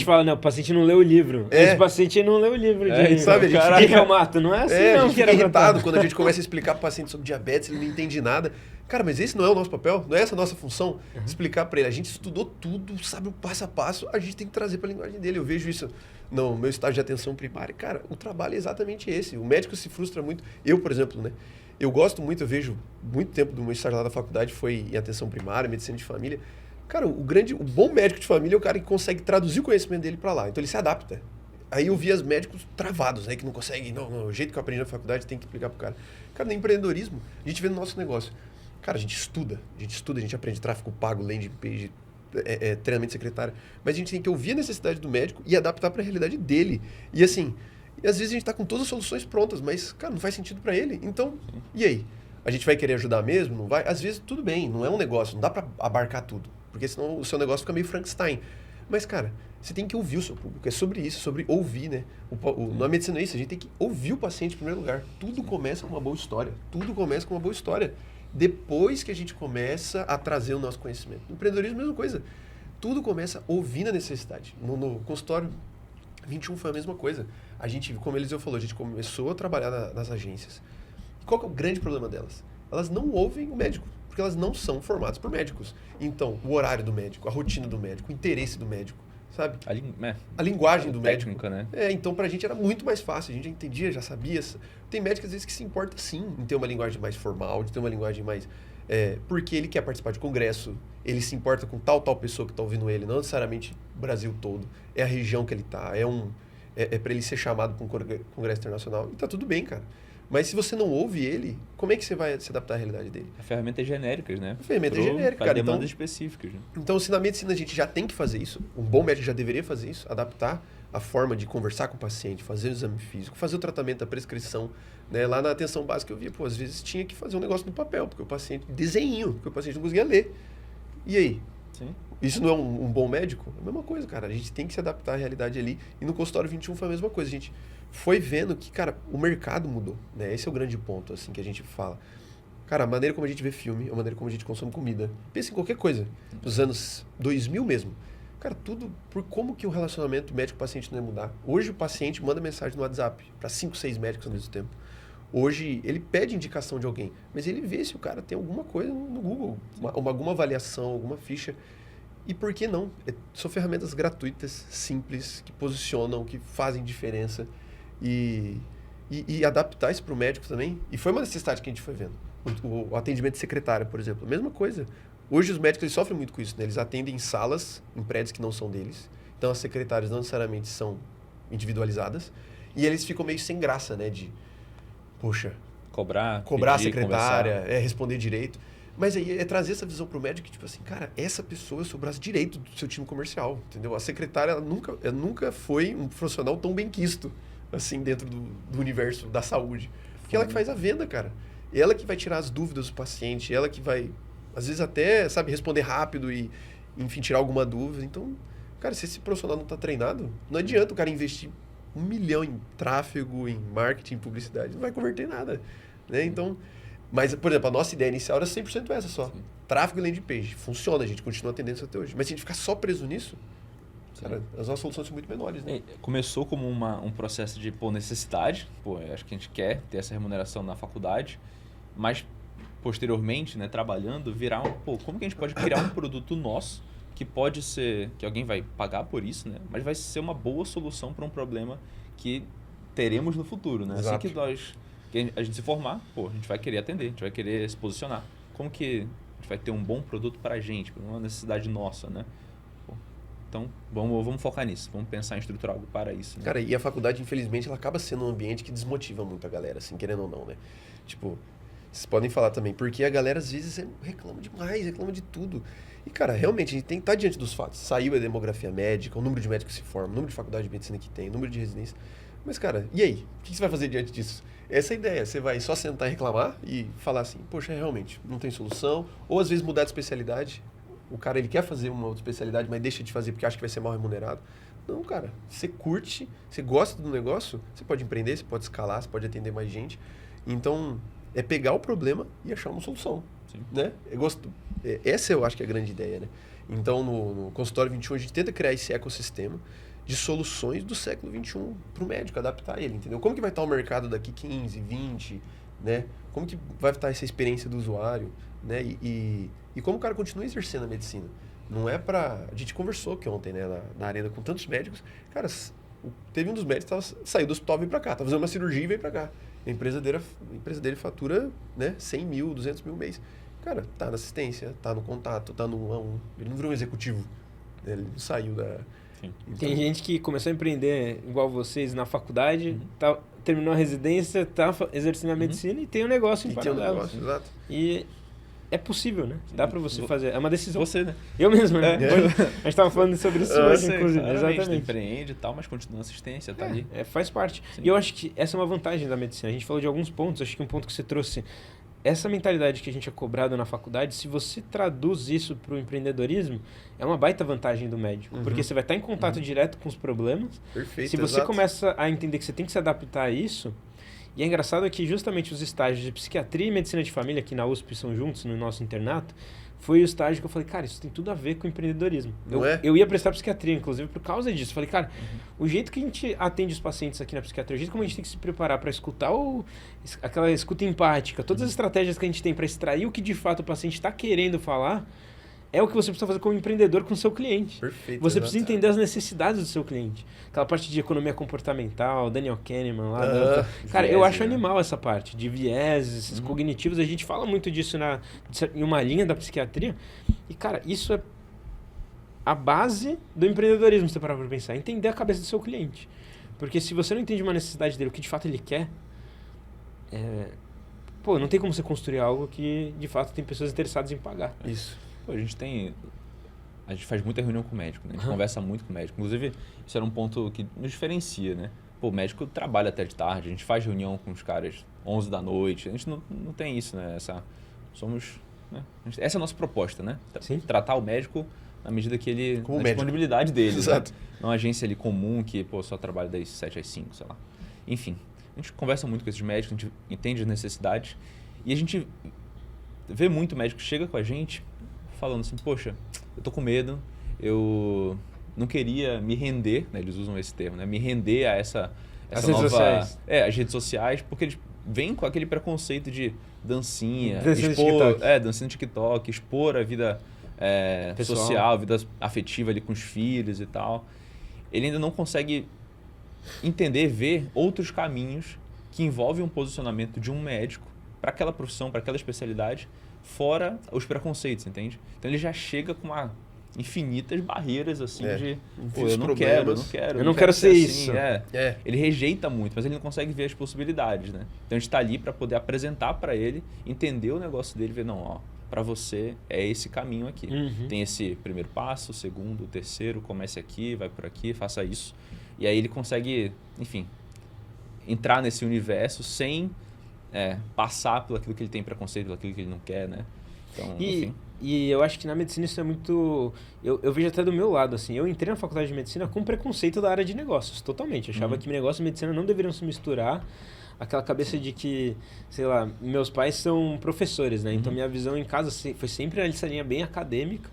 fala, não, o paciente não leu o livro. Esse paciente não leu o livro. Sabe, a gente reumato, não é assim, a não. gente fica irritado quando a gente começa a explicar pro paciente sobre diabetes, ele não entende nada. Cara, mas esse não é o nosso papel? Não é essa a nossa função? Explicar para ele. A gente estudou tudo, sabe o passo a passo, a gente tem que trazer para a linguagem dele. Eu vejo isso no meu estágio de atenção primária. Cara, o trabalho é exatamente esse. O médico se frustra muito. Eu, por exemplo, né? Eu gosto muito, eu vejo muito tempo do meu estágio lá da faculdade foi em atenção primária, medicina de família. Cara, o bom médico de família é o cara que consegue traduzir o conhecimento dele para lá. Então ele se adapta. Aí eu vi os médicos travados, né? Que não conseguem, não, o jeito que eu aprendi na faculdade tem que explicar pro cara. Cara, no empreendedorismo, a gente vê no nosso negócio. Cara, a gente estuda, a gente aprende tráfego pago, landing page, treinamento secretário. Mas a gente tem que ouvir a necessidade do médico e adaptar para a realidade dele. E assim, às vezes a gente tá com todas as soluções prontas, mas, cara, não faz sentido para ele. Então, e aí? A gente vai querer ajudar mesmo? Não vai? Às vezes, tudo bem, não é um negócio, não dá para abarcar tudo. Porque senão o seu negócio fica meio Frankenstein. Mas, cara, você tem que ouvir o seu público. É sobre isso, sobre ouvir, né? Na medicina é isso, a gente tem que ouvir o paciente em primeiro lugar. Tudo começa com uma boa história. Depois que a gente começa a trazer o nosso conhecimento. No empreendedorismo, mesma coisa. Tudo começa ouvindo a necessidade. No consultório 21 foi a mesma coisa. A gente, como Eliseu falou, a gente começou a trabalhar nas agências. Qual que é o grande problema delas? Elas não ouvem o médico, porque elas não são formadas por médicos. Então, o horário do médico, a rotina do médico, o interesse do médico, sabe? A linguagem do médico. Técnica, né? Então pra gente era muito mais fácil, a gente já entendia, já sabia. Tem médico às vezes que se importa sim em ter uma linguagem mais formal, de ter uma linguagem mais... porque ele quer participar de congresso, ele se importa com tal pessoa que está ouvindo ele, não necessariamente o Brasil todo, é a região que ele está, é para ele ser chamado para um congresso internacional, e tá tudo bem, cara. Mas se você não ouve ele, como é que você vai se adaptar à realidade dele? A ferramenta é genérica, né? A ferramenta é genérica, cara. Demandas específicas. Né? Então, se na medicina a gente já tem que fazer isso, um bom médico já deveria fazer isso, adaptar a forma de conversar com o paciente, fazer o exame físico, fazer o tratamento, a prescrição. Né? Lá na atenção básica eu via, às vezes tinha que fazer um negócio no papel, porque o paciente, desenho, porque o paciente não conseguia ler. E aí? Sim. Isso não é um bom médico? É a mesma coisa, cara. A gente tem que se adaptar à realidade ali. E no consultório 21 foi a mesma coisa. A gente foi vendo que, cara, o mercado mudou, né? Esse é o grande ponto, assim, que a gente fala. Cara, a maneira como a gente vê filme, a maneira como a gente consome comida. Pensa em qualquer coisa. Nos anos 2000 mesmo. Cara, tudo por como que o relacionamento médico-paciente não ia mudar. Hoje o paciente manda mensagem no WhatsApp para 5, 6 médicos ao mesmo tempo. Hoje ele pede indicação de alguém, mas ele vê se o cara tem alguma coisa no Google, alguma avaliação, alguma ficha. E por que não? São ferramentas gratuitas, simples, que posicionam, que fazem diferença. E adaptar isso para o médico também. E foi uma necessidade que a gente foi vendo. o atendimento de secretária, por exemplo. A mesma coisa. Hoje os médicos eles sofrem muito com isso, né? Eles atendem em salas, em prédios que não são deles. Então as secretárias não necessariamente são individualizadas. E eles ficam meio sem graça, né? De, poxa, Cobrar a pedir, secretária, conversar. responder direito. Mas aí é trazer essa visão pro médico que, tipo assim, cara, essa pessoa é o seu braço direito do seu time comercial, entendeu? A secretária, ela nunca foi um profissional tão bem quisto, assim, dentro do universo da saúde. Porque ela que faz a venda, cara. Ela que vai tirar as dúvidas do paciente, ela que vai, às vezes até, sabe, responder rápido e, enfim, tirar alguma dúvida. Então, cara, se esse profissional não tá treinado, não adianta o cara investir 1 milhão em tráfego, em marketing, em publicidade, não vai converter nada, né? Então... Mas, por exemplo, a nossa ideia inicial era 100% essa só. Sim. Tráfego e landing page. Funciona, a gente continua atendendo isso até hoje. Mas se a gente ficar só preso nisso, cara, as nossas soluções são muito menores, né? Começou como um processo de necessidade. Acho que a gente quer ter essa remuneração na faculdade. Mas, posteriormente, né, trabalhando, virar como que a gente pode criar um produto nosso que pode ser... Que alguém vai pagar por isso, né? Mas vai ser uma boa solução para um problema que teremos no futuro, né? Exato. Assim que a gente se formar, a gente vai querer atender, a gente vai querer se posicionar. Como que a gente vai ter um bom produto para a gente, para uma necessidade nossa, né? Então, vamos focar nisso, vamos pensar em estruturar algo para isso. Né? Cara, e a faculdade, infelizmente, ela acaba sendo um ambiente que desmotiva muito a galera, assim, querendo ou não, né? Tipo, vocês podem falar também, porque a galera, às vezes, reclama demais, reclama de tudo. E, cara, realmente, a gente tem que estar diante dos fatos. Saiu a demografia médica, o número de médicos que se formam, o número de faculdade de medicina que tem, o número de residência. Mas, cara, e aí? O que você vai fazer diante disso? Essa é a ideia. Você vai só sentar e reclamar e falar assim, poxa, realmente, não tem solução. Ou, às vezes, mudar de especialidade. O cara, ele quer fazer uma outra especialidade, mas deixa de fazer porque acha que vai ser mal remunerado. Não, cara. Você curte, você gosta do negócio, você pode empreender, você pode escalar, você pode atender mais gente. Então, é pegar o problema e achar uma solução. Sim. Né? Essa eu acho que é a grande ideia, né? Então, no Consultório 21, a gente tenta criar esse ecossistema de soluções do século XXI para o médico, adaptar ele, entendeu? Como que vai estar o mercado daqui 15, 20, né? Como que vai estar essa experiência do usuário, né? E como o cara continua exercendo a medicina. Não é pra... A gente conversou aqui ontem, né, na arena com tantos médicos. Cara, teve um dos médicos que saiu do hospital e veio pra cá. Tá fazendo uma cirurgia e veio pra cá. A empresa dele fatura, né, 100 mil, 200 mil mês. Cara, tá na assistência, tá no contato, tá no 1 a 1. Ele não virou um executivo. Né? Ele não saiu da... Então, tem gente que começou a empreender igual vocês na faculdade, terminou a residência, tá exercendo a medicina e tem um negócio em paralelo. Tem um negócio, exato. E é possível, né? Dá pra você fazer. É uma decisão. Você, né? Eu mesmo, né? A gente tava falando sobre isso hoje, inclusive. Exatamente. Empreende e tal, mas continua a assistência, tá ali. Faz parte. Sim. E eu acho que essa é uma vantagem da medicina. A gente falou de alguns pontos, acho que um ponto que você trouxe... Essa mentalidade que a gente é cobrado na faculdade, se você traduz isso para o empreendedorismo, é uma baita vantagem do médico. Porque você vai estar em contato direto com os problemas. Perfeito, se você começa a entender que você tem que se adaptar a isso... E é engraçado que justamente os estágios de psiquiatria e medicina de família aqui na USP são juntos, no nosso internato, foi o estágio que eu falei, cara, isso tem tudo a ver com empreendedorismo. Eu ia prestar psiquiatria, inclusive, por causa disso. Falei, cara, o jeito que a gente atende os pacientes aqui na psiquiatria, o jeito como a gente tem que se preparar para escutar aquela escuta empática, todas as estratégias que a gente tem para extrair o que de fato o paciente está querendo falar, é o que você precisa fazer como empreendedor com o seu cliente. Perfeito. Você precisa entender as necessidades do seu cliente. Aquela parte de economia comportamental, Daniel Kahneman lá. Cara, eu acho animal essa parte de vieses cognitivos. A gente fala muito disso em uma linha da psiquiatria. E, cara, isso é a base do empreendedorismo, se você parar para pensar. Entender a cabeça do seu cliente. Porque se você não entende uma necessidade dele, o que de fato ele quer, não tem como você construir algo que de fato tem pessoas interessadas em pagar. Isso. A gente faz muita reunião com o médico, né? A gente conversa muito com o médico. Inclusive, isso era um ponto que nos diferencia, né? O médico trabalha até de tarde, a gente faz reunião com os caras 11 da noite. A gente não tem isso, né? Essa é a nossa proposta, né? Sim. Tratar o médico na medida que ele... Como na médico. disponibilidade dele. Exato. Né? Não uma agência ali comum que, só trabalha das 7 às 5, sei lá. Enfim, a gente conversa muito com esses médicos, a gente entende as necessidades e a gente vê muito médico que chega com a gente falando assim, poxa, eu tô com medo, eu não queria me render, né, eles usam esse termo, né, me render a essa As nova... redes sociais. As redes sociais, porque eles vêm com aquele preconceito de dancinha, dancinha no TikTok, expor a vida social, a vida afetiva ali com os filhos e tal. Ele ainda não consegue entender, ver outros caminhos que envolvem um posicionamento de um médico para aquela profissão, para aquela especialidade, fora os preconceitos, entende? Então ele já chega com infinitas barreiras assim de pô, eu não quero, eu não quero ser isso. Assim, Ele rejeita muito, mas ele não consegue ver as possibilidades, né? Então a gente está ali para poder apresentar para ele, entender o negócio dele, ver não, ó, para você é esse caminho aqui. Tem esse primeiro passo, o segundo, o terceiro, comece aqui, vai por aqui, faça isso. E aí ele consegue, enfim, entrar nesse universo sem passar pelo aquilo que ele tem preconceito, pelo aquilo que ele não quer, né? Então, enfim. E eu acho que na medicina isso é muito... Eu vejo até do meu lado, assim. Eu entrei na faculdade de medicina com preconceito da área de negócios, totalmente. Eu achava que negócio e medicina não deveriam se misturar. Aquela cabeça de que, sei lá, meus pais são professores, né? Então minha visão em casa foi sempre essa linha bem acadêmica.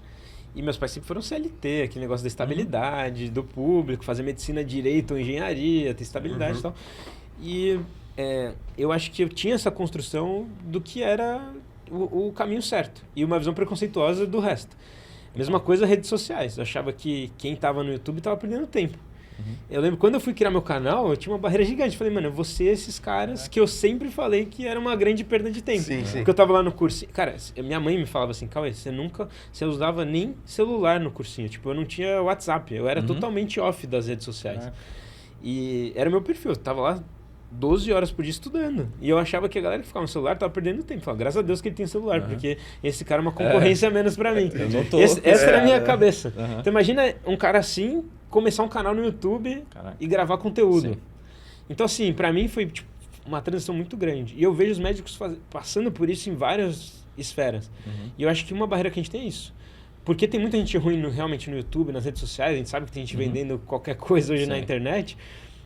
E meus pais sempre foram CLT, aquele negócio da estabilidade, do público, fazer medicina, direito ou engenharia, ter estabilidade e tal. E eu acho que eu tinha essa construção do que era o caminho certo. E uma visão preconceituosa do resto. Mesma coisa redes sociais. Eu achava que quem estava no YouTube estava perdendo tempo. Eu lembro, quando eu fui criar meu canal, eu tinha uma barreira gigante. Eu falei, mano, eu vou ser esses caras que eu sempre falei que era uma grande perda de tempo. Sim. Porque eu tava lá no cursinho. Cara, minha mãe me falava assim, Cauê, você usava nem celular no cursinho. Tipo, eu não tinha WhatsApp. Eu era totalmente off das redes sociais. E era o meu perfil. Eu tava lá 12 horas por dia estudando. E eu achava que a galera que ficava no celular tava perdendo tempo. Eu falava, graças a Deus que ele tem celular, porque esse cara é uma concorrência a menos pra mim. Eu não tô. Essa era a minha cabeça. Então imagina um cara assim começar um canal no YouTube e gravar conteúdo. Sim. Então assim, pra mim foi tipo, uma transição muito grande. E eu vejo os médicos passando por isso em várias esferas. E eu acho que uma barreira que a gente tem é isso. Porque tem muita gente ruim realmente no YouTube, nas redes sociais, a gente sabe que tem gente vendendo qualquer coisa hoje na internet.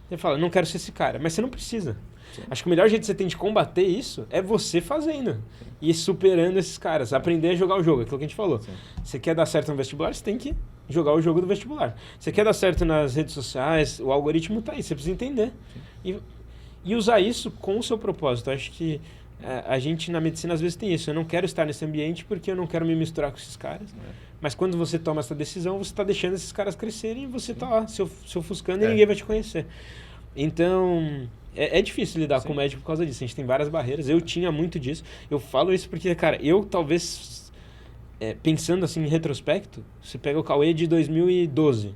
Você fala, não quero ser esse cara, mas você não precisa. Sim. Acho que o melhor jeito que você tem de combater isso é você fazendo. E superando esses caras, aprender a jogar o jogo, aquilo que a gente falou. Sim. Você quer dar certo no vestibular, você tem que jogar o jogo do vestibular. Você quer dar certo nas redes sociais, o algoritmo tá aí, você precisa entender. E usar isso com o seu propósito. Eu acho que a gente na medicina às vezes tem isso. Eu não quero estar nesse ambiente porque eu não quero me misturar com esses caras. Mas quando você toma essa decisão, você está deixando esses caras crescerem e você está lá se ofuscando e ninguém vai te conhecer. Então, é difícil lidar com o médico por causa disso. A gente tem várias barreiras. Eu tinha muito disso. Eu falo isso porque, cara, eu talvez, pensando assim em retrospecto, você pega o Cauê de 2012.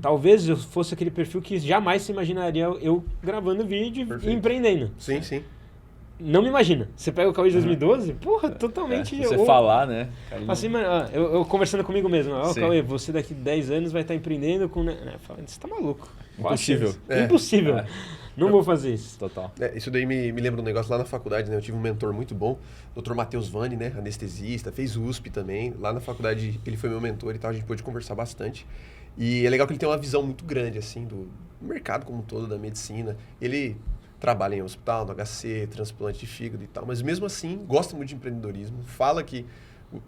Talvez eu fosse aquele perfil que jamais se imaginaria eu gravando vídeo e empreendendo. Sim. Não me imagina. Você pega o Cauê de 2012, porra, totalmente... Se você falar, né? Assim, mano, eu conversando comigo mesmo. Cauê, você daqui 10 anos vai estar empreendendo com... Falo, você tá maluco. Impossível. Impossível. Não vou fazer isso. Total. Isso daí me lembra um negócio lá na faculdade, né? Eu tive um mentor muito bom, Dr. Matheus Vani, né? Anestesista, fez USP também. Lá na faculdade ele foi meu mentor e tal, a gente pôde conversar bastante. E é legal que ele tem uma visão muito grande, assim, do mercado como um todo, da medicina. Ele trabalha em hospital, no HC, transplante de fígado e tal, mas mesmo assim gosta muito de empreendedorismo, fala que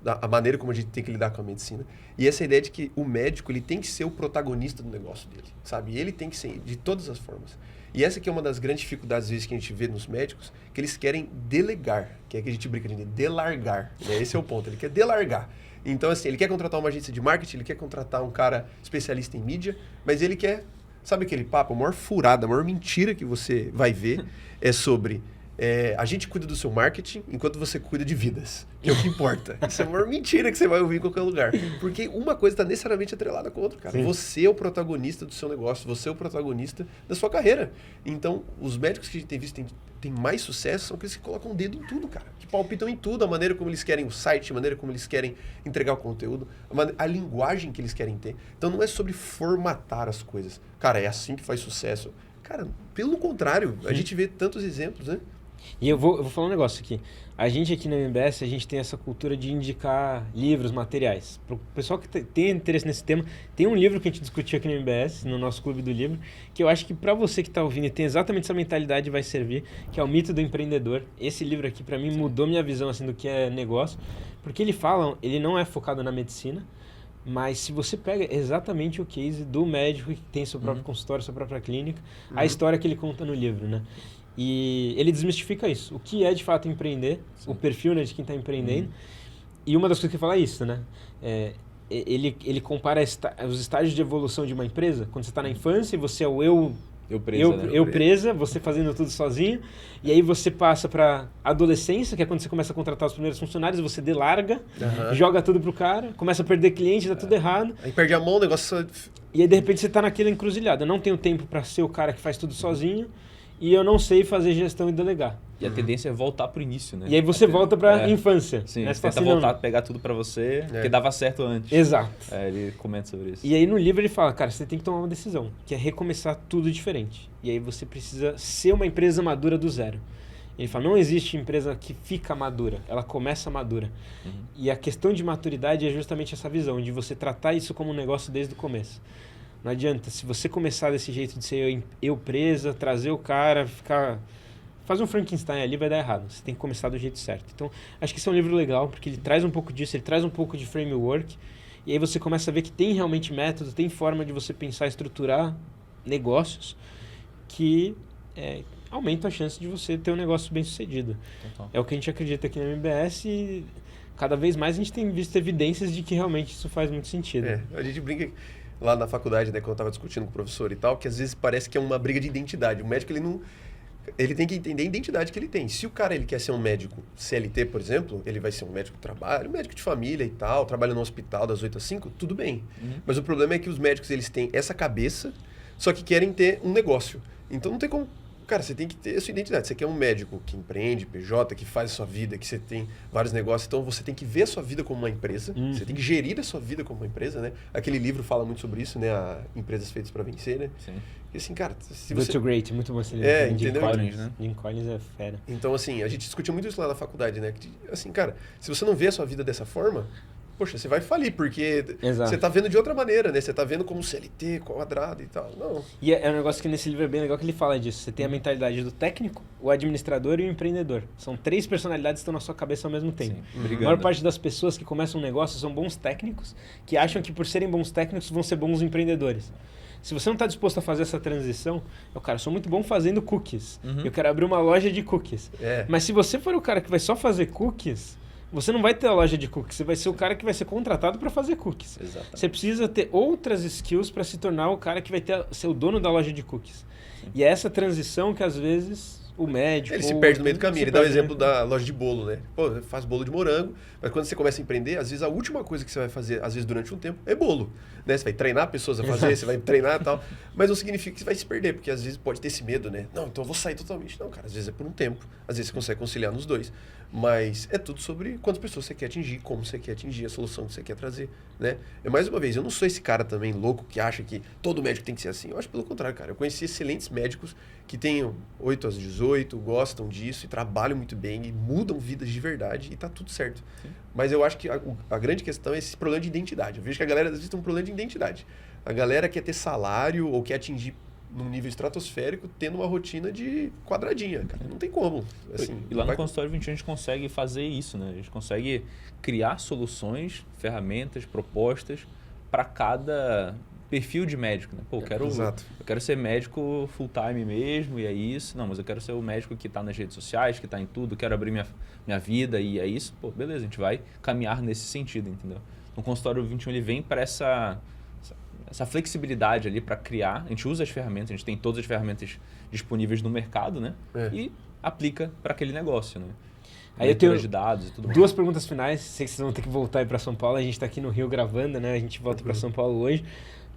a maneira como a gente tem que lidar com a medicina, e essa ideia de que o médico ele tem que ser o protagonista do negócio dele, sabe? Ele tem que ser, de todas as formas. E essa aqui é uma das grandes dificuldades, às vezes, que a gente vê nos médicos, que eles querem delegar, que é que a gente brinca de delargar, né? Esse é o ponto, ele quer delargar. Então, assim, ele quer contratar uma agência de marketing, ele quer contratar um cara especialista em mídia, mas ele quer... Sabe aquele papo? A maior furada, a maior mentira que você vai ver é sobre a gente cuida do seu marketing enquanto você cuida de vidas, que é o que importa. Isso é a maior mentira que você vai ouvir em qualquer lugar. Porque uma coisa está necessariamente atrelada com a outra, cara. Sim. Você é o protagonista do seu negócio, você é o protagonista da sua carreira. Então, os médicos que a gente tem visto tem mais sucesso são aqueles que colocam o dedo em tudo, cara. Que palpitam em tudo, a maneira como eles querem o site, a maneira como eles querem entregar o conteúdo, a linguagem que eles querem ter. Então não é sobre formatar as coisas. Cara, é assim que faz sucesso. Cara, pelo contrário, a gente vê tantos exemplos, né? E eu vou falar um negócio aqui. A gente aqui na MBS, a gente tem essa cultura de indicar livros, materiais. Para o pessoal que tem interesse nesse tema, tem um livro que a gente discutiu aqui no MBS, no nosso Clube do Livro, que eu acho que para você que está ouvindo e tem exatamente essa mentalidade vai servir, que é o Mito do Empreendedor. Esse livro aqui, para mim, mudou minha visão assim, do que é negócio, porque ele não é focado na medicina, mas se você pega exatamente o case do médico que tem seu próprio consultório, sua própria clínica, a história que ele conta no livro, né? E ele desmistifica isso. O que é de fato empreender, o perfil, né, de quem está empreendendo. E uma das coisas que ele fala é isso, né? Ele compara os estágios de evolução de uma empresa. Quando você está na infância, você é o eu Eu presa, você fazendo tudo sozinho. E aí você passa para adolescência, que é quando você começa a contratar os primeiros funcionários, você delarga, joga tudo pro cara, começa a perder cliente, dá tudo errado. Aí perde a mão, o negócio... E aí de repente você tá naquela encruzilhada. Eu não tenho tempo para ser o cara que faz tudo sozinho e eu não sei fazer gestão e delegar. E a tendência é voltar pro início, né? E aí você volta pra infância. Sim, né? você tenta voltar a pegar tudo pra você, porque dava certo antes. Exato. Ele comenta sobre isso. E aí no livro ele fala, cara, você tem que tomar uma decisão, que é recomeçar tudo diferente. E aí você precisa ser uma empresa madura do zero. Ele fala, não existe empresa que fica madura, ela começa madura. E a questão de maturidade é justamente essa visão, de você tratar isso como um negócio desde o começo. Não adianta, se você começar desse jeito de ser eu presa, trazer o cara, fazer um Frankenstein ali vai dar errado. Você tem que começar do jeito certo. Então, acho que esse é um livro legal, porque ele traz um pouco disso, ele traz um pouco de framework, e aí você começa a ver que tem realmente método, tem forma de você pensar e estruturar negócios que aumentam a chance de você ter um negócio bem sucedido. Total. É o que a gente acredita aqui na MBS e cada vez mais a gente tem visto evidências de que realmente isso faz muito sentido. A gente brinca lá na faculdade, né, quando eu estava discutindo com o professor e tal, que às vezes parece que é uma briga de identidade. O médico, ele tem que entender a identidade que ele tem. Se o cara ele quer ser um médico CLT, por exemplo, ele vai ser um médico de trabalho, um médico de família e tal, trabalha no hospital das 8 às 5, tudo bem. Mas o problema é que os médicos eles têm essa cabeça, só que querem ter um negócio. Então não tem como... Cara, você tem que ter a sua identidade. Você quer um médico que empreende, PJ, que faz a sua vida, que você tem vários negócios. Então, você tem que ver a sua vida como uma empresa. Você tem que gerir a sua vida como uma empresa, né? Aquele livro fala muito sobre isso, né? Empresas Feitas para Vencer, né? Sim. E assim, cara... se Good você... to Great, muito bom esse livro. Entendeu? Jim Collins, né? Jim Collins é fera. Então, assim, a gente discutiu muito isso lá na faculdade, né? Que, assim, cara, se você não vê a sua vida dessa forma... Poxa, você vai falir, porque você tá vendo de outra maneira, né? Você tá vendo como CLT, quadrado e tal. Não. E é um negócio que nesse livro é bem legal que ele fala disso. Você tem a mentalidade do técnico, o administrador e o empreendedor. São 3 personalidades que estão na sua cabeça ao mesmo tempo. A maior parte das pessoas que começam um negócio são bons técnicos, que acham que por serem bons técnicos vão ser bons empreendedores. Se você não está disposto a fazer essa transição, eu sou muito bom fazendo cookies. Eu quero abrir uma loja de cookies. Mas se você for o cara que vai só fazer cookies... Você não vai ter a loja de cookies, você vai ser o cara que vai ser contratado para fazer cookies. Exatamente. Você precisa ter outras skills para se tornar o cara que vai ser o dono da loja de cookies. E é essa transição que às vezes o médico... Ele se perde no meio do caminho. Ele dá o exemplo da loja de bolo, né? Pô, faz bolo de morango, mas quando você começa a empreender, às vezes a última coisa que você vai fazer, às vezes durante um tempo, é bolo. Né? Você vai treinar pessoas a fazer, você vai treinar e tal, mas não significa que você vai se perder, porque às vezes pode ter esse medo, né? Não, então eu vou sair totalmente. Não, cara, às vezes é por um tempo, às vezes você consegue conciliar nos dois. Mas é tudo sobre quantas pessoas você quer atingir, como você quer atingir, a solução que você quer trazer, né? Mais uma vez, eu não sou esse cara também louco que acha que todo médico tem que ser assim. Eu acho pelo contrário, cara. Eu conheci excelentes médicos que têm 8 às 18, gostam disso e trabalham muito bem e mudam vidas de verdade e tá tudo certo. Sim. Mas eu acho que a grande questão é esse problema de identidade. Eu vejo que a galera às vezes tem um problema de identidade. A galera quer ter salário ou quer atingir num nível estratosférico, tendo uma rotina de quadradinha, cara. Não tem como. Assim, e lá no Consultório 21 a gente consegue fazer isso, né? A gente consegue criar soluções, ferramentas, propostas para cada perfil de médico, né? Pô, eu quero ser médico full time mesmo e é isso. Não, mas eu quero ser o médico que está nas redes sociais, que está em tudo, quero abrir minha vida e é isso. Pô, beleza, a gente vai caminhar nesse sentido, entendeu? No Consultório 21 ele vem para essa flexibilidade ali para criar. A gente usa as ferramentas, a gente tem todas as ferramentas disponíveis no mercado, né? E aplica para aquele negócio, né? Aí eu tenho de dados e tudo mais. 2 perguntas finais. Sei que vocês vão ter que voltar para São Paulo. A gente está aqui no Rio gravando, né? A gente volta para São Paulo hoje.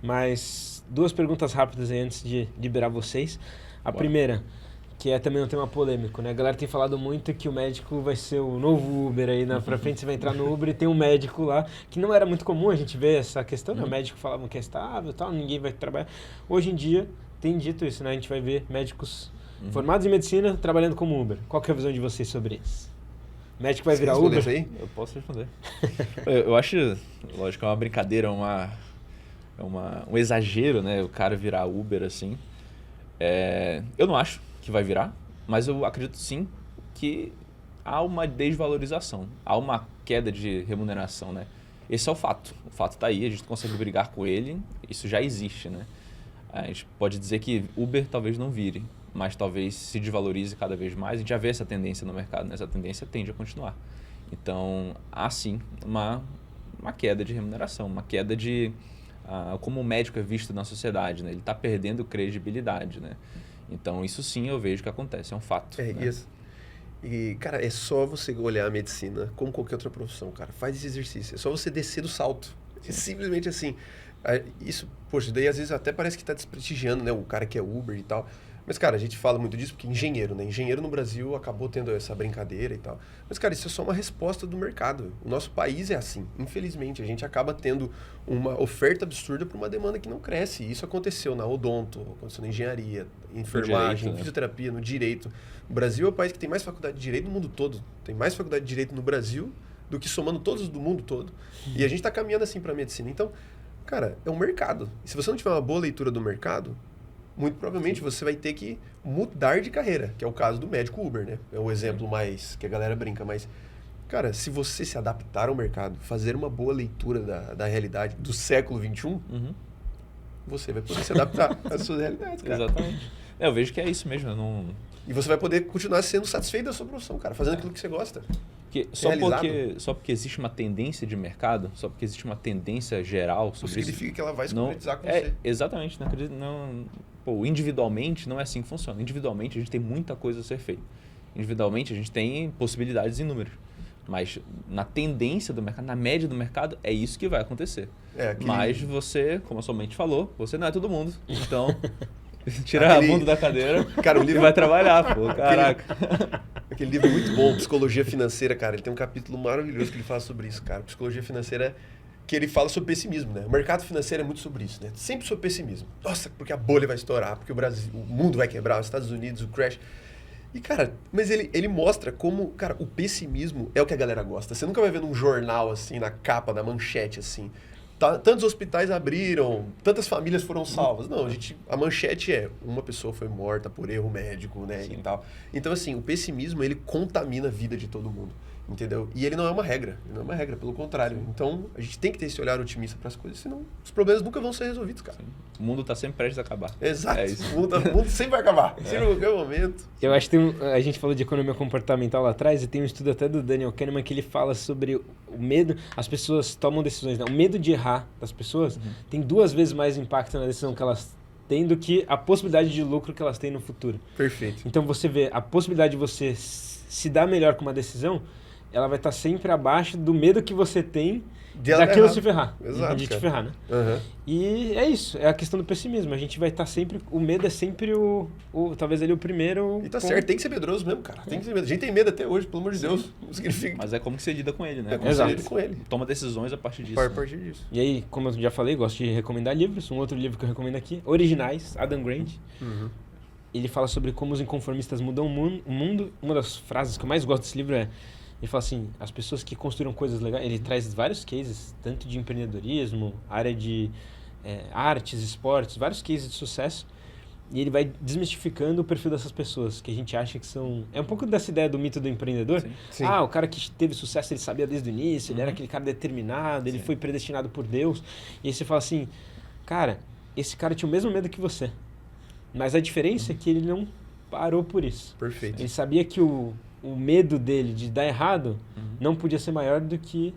Mas 2 perguntas rápidas aí antes de liberar vocês. A primeira, que é também um tema polêmico, né? A galera tem falado muito que o médico vai ser o novo Uber aí pra frente, você vai entrar no Uber e tem um médico lá, que não era muito comum a gente ver essa questão, né? O médico falava que é estável e tal, ninguém vai trabalhar. Hoje em dia, tem dito isso, né? A gente vai ver médicos formados em medicina trabalhando como Uber. Qual que é a visão de vocês sobre isso? O médico vai virar Uber? Aí? Eu posso responder. Eu acho, lógico, é uma brincadeira, um exagero, né? O cara virar Uber assim. Eu não acho que vai virar, mas eu acredito sim que há uma desvalorização, há uma queda de remuneração, né? Esse é o fato está aí, a gente consegue brigar com ele, isso já existe, né? A gente pode dizer que Uber talvez não vire, mas talvez se desvalorize cada vez mais, a gente já vê essa tendência no mercado, né? Essa tendência tende a continuar. Então, há sim uma queda de remuneração, uma queda de como o médico é visto na sociedade, né? Ele está perdendo credibilidade, né? Então, isso sim eu vejo que acontece, é um fato. É né? isso. E, cara, é só você olhar a medicina como qualquer outra profissão, cara. Faz esse exercício. É só você descer do salto. É simplesmente assim. Isso, poxa, daí às vezes até parece que tá desprestigiando, né? O cara que é Uber e tal. Mas, cara, a gente fala muito disso porque engenheiro, né? Engenheiro no Brasil acabou tendo essa brincadeira e tal. Mas, cara, isso é só uma resposta do mercado. O nosso país é assim. Infelizmente, a gente acaba tendo uma oferta absurda para uma demanda que não cresce. E isso aconteceu na odonto, aconteceu na engenharia, enfermagem, direito, né? fisioterapia, no direito. O Brasil é o país que tem mais faculdade de direito no mundo todo. Tem mais faculdade de direito no Brasil do que somando todos do mundo todo. E a gente está caminhando assim para a medicina. Então, cara, é um mercado. E se você não tiver uma boa leitura do mercado, muito provavelmente você vai ter que mudar de carreira, que é o caso do médico Uber, né? É o exemplo mais que a galera brinca, mas, cara, se você se adaptar ao mercado, fazer uma boa leitura da realidade do século XXI, você vai poder se adaptar às suas realidades, cara. Exatamente. Eu vejo que é isso mesmo. Eu não... E você vai poder continuar sendo satisfeito da sua profissão, cara, fazendo aquilo que você gosta. Só porque existe uma tendência de mercado, só porque existe uma tendência geral sobre Isso significa que ela vai se não, concretizar com você. Exatamente. Individualmente não é assim que funciona. Individualmente a gente tem muita coisa a ser feita. Individualmente a gente tem possibilidades inúmeras. Mas na tendência do mercado, na média do mercado, é isso que vai acontecer. Mas você, como a sua mente falou, você não é todo mundo. Então, tira a bunda da cadeira cara, o livro... e vai trabalhar, pô. Caraca. Aquele livro é muito bom, Psicologia Financeira, cara. Ele tem um capítulo maravilhoso que ele fala sobre isso, cara. Psicologia Financeira, que ele fala sobre pessimismo, né? O mercado financeiro é muito sobre isso, né? Sempre sobre pessimismo. Nossa, porque a bolha vai estourar, porque o mundo vai quebrar, os Estados Unidos, o crash. E, cara, mas ele mostra como, cara, o pessimismo é o que a galera gosta. Você nunca vai ver num jornal, assim, na capa, na manchete, assim. Tantos hospitais abriram, tantas famílias foram salvas. Não, a manchete é uma pessoa foi morta por erro médico, né, Sim. e tal. Então, assim, o pessimismo, ele contamina a vida de todo mundo, entendeu? E ele não é uma regra, pelo contrário. Então, a gente tem que ter esse olhar otimista para as coisas, senão os problemas nunca vão ser resolvidos, cara. Sim. O mundo está sempre prestes a acabar. Exato, É isso. o mundo sempre vai acabar, sempre em qualquer momento. Eu acho que a gente falou de economia comportamental lá atrás e tem um estudo até do Daniel Kahneman que ele fala sobre o medo, as pessoas tomam decisões, né? O medo de errar das pessoas tem 2 vezes mais impacto na decisão que elas têm do que a possibilidade de lucro que elas têm no futuro. Perfeito. Então você vê, a possibilidade de você se dar melhor com uma decisão, ela vai estar sempre abaixo do medo que você tem daquilo se ferrar. Exato, de te ferrar, né? Uhum. E é isso, é a questão do pessimismo. A gente vai estar sempre... O medo é sempre talvez ele o primeiro... E tá certo, tem que ser medroso mesmo, cara. Tem que ser medroso. A gente tem medo até hoje, pelo amor de Deus. Não significa... Mas é como que você lida com ele, né? É como você lida com ele. Toma decisões a partir disso. A partir disso. E aí, como eu já falei, gosto de recomendar livros. Um outro livro que eu recomendo aqui, Originais, Adam Grant. Ele fala sobre como os inconformistas mudam o mundo. Uma das frases que eu mais gosto desse livro é... Ele fala assim, as pessoas que construíram coisas legais... Ele traz vários cases, tanto de empreendedorismo, área de artes, esportes, vários cases de sucesso. E ele vai desmistificando o perfil dessas pessoas, que a gente acha que são... É um pouco dessa ideia do mito do empreendedor. Sim. Ah, o cara que teve sucesso, ele sabia desde o início, ele era aquele cara determinado, ele foi predestinado por Deus. E aí você fala assim, cara, esse cara tinha o mesmo medo que você. Mas a diferença é que ele não parou por isso. Perfeito. Ele sabia que o medo dele de dar errado não podia ser maior do que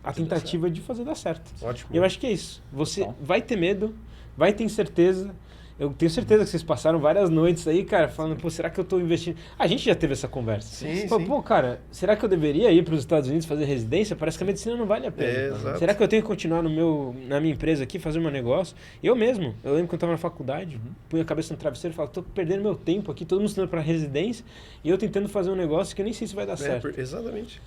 a tentativa de fazer dar certo. Ótimo. E eu acho que é isso. Você vai ter medo, vai ter incerteza. Eu tenho certeza que vocês passaram várias noites aí, cara, falando, pô, será que eu tô investindo... A gente já teve essa conversa. Sim, Pô, sim. Pô, cara, será que eu deveria ir para os Estados Unidos fazer residência? Parece que a medicina não vale a pena. Exato. Será que eu tenho que continuar na minha empresa aqui, fazer meu negócio? Eu mesmo, eu lembro quando eu estava na faculdade, punha a cabeça no travesseiro e falava, tô perdendo meu tempo aqui, todo mundo estudando para residência, e eu tentando fazer um negócio que eu nem sei se vai dar certo. Exatamente.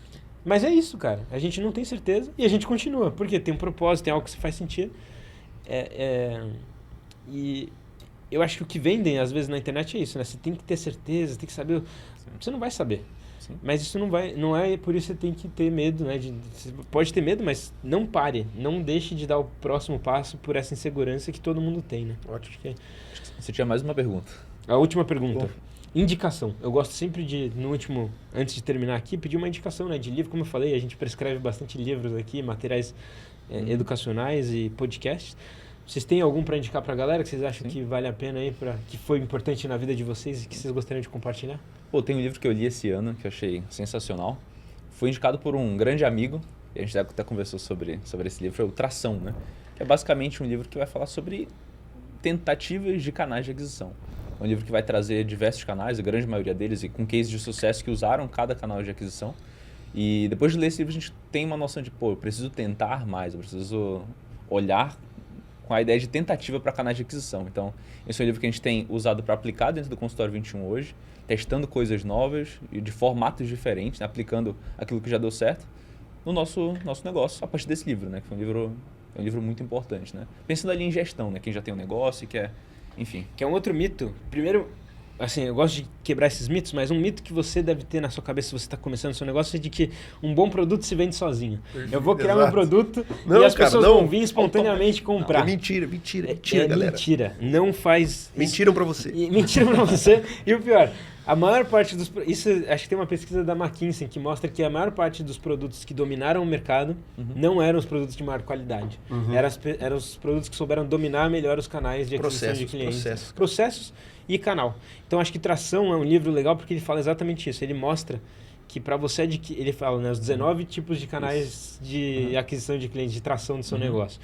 Mas é isso, cara. A gente não tem certeza e a gente continua. Porque tem um propósito, tem algo que faz sentido. E eu acho que o que vendem, às vezes, na internet é isso, né? Você tem que ter certeza, tem que saber... Você não vai saber. Sim. Mas isso não é por isso que você tem que ter medo, né? Você pode ter medo, mas não pare. Não deixe de dar o próximo passo por essa insegurança que todo mundo tem, né? Ótimo. Você tinha mais uma pergunta. A última pergunta. Bom. Indicação. Eu gosto sempre de, antes de terminar aqui, pedir uma indicação, né, de livro. Como eu falei, a gente prescreve bastante livros aqui, materiais educacionais e podcasts. Vocês têm algum para indicar para a galera que vocês acham que vale a pena aí, que foi importante na vida de vocês e que vocês gostariam de compartilhar? Pô, tem um livro que eu li esse ano que eu achei sensacional. Foi indicado por um grande amigo, e a gente até conversou sobre esse livro, foi o Tração, né? que é basicamente um livro que vai falar sobre tentativas de canais de aquisição. É um livro que vai trazer diversos canais, a grande maioria deles, e com cases de sucesso que usaram cada canal de aquisição. E depois de ler esse livro, a gente tem uma noção de, eu preciso tentar mais, eu preciso olhar com a ideia de tentativa para canais de aquisição. Então, esse é um livro que a gente tem usado para aplicar dentro do Consultório 21 hoje, testando coisas novas e de formatos diferentes, né, aplicando aquilo que já deu certo no nosso negócio a partir desse livro, né, que foi um livro muito importante, né? Pensando ali em gestão, né, quem já tem um negócio e quer, enfim. Que é um outro mito. Primeiro, assim, eu gosto de quebrar esses mitos, mas um mito que você deve ter na sua cabeça se você está começando o seu negócio é de que um bom produto se vende sozinho. Eu vou criar meu produto e as pessoas vão vir espontaneamente comprar. É mentira, galera. Mentira. Não faz... Mentiram pra você. Mentiram pra você. E o pior, a maior parte dos... Isso, acho que tem uma pesquisa da McKinsey que mostra que a maior parte dos produtos que dominaram o mercado não eram os produtos de maior qualidade. Eram os produtos que souberam dominar melhor os canais de aquisição de clientes. Processos e canal. Então, acho que Tração é um livro legal porque ele fala exatamente isso. Ele mostra que para você adquirir... Ele fala, né? Os 19 tipos de canais de aquisição de clientes, de tração do seu negócio.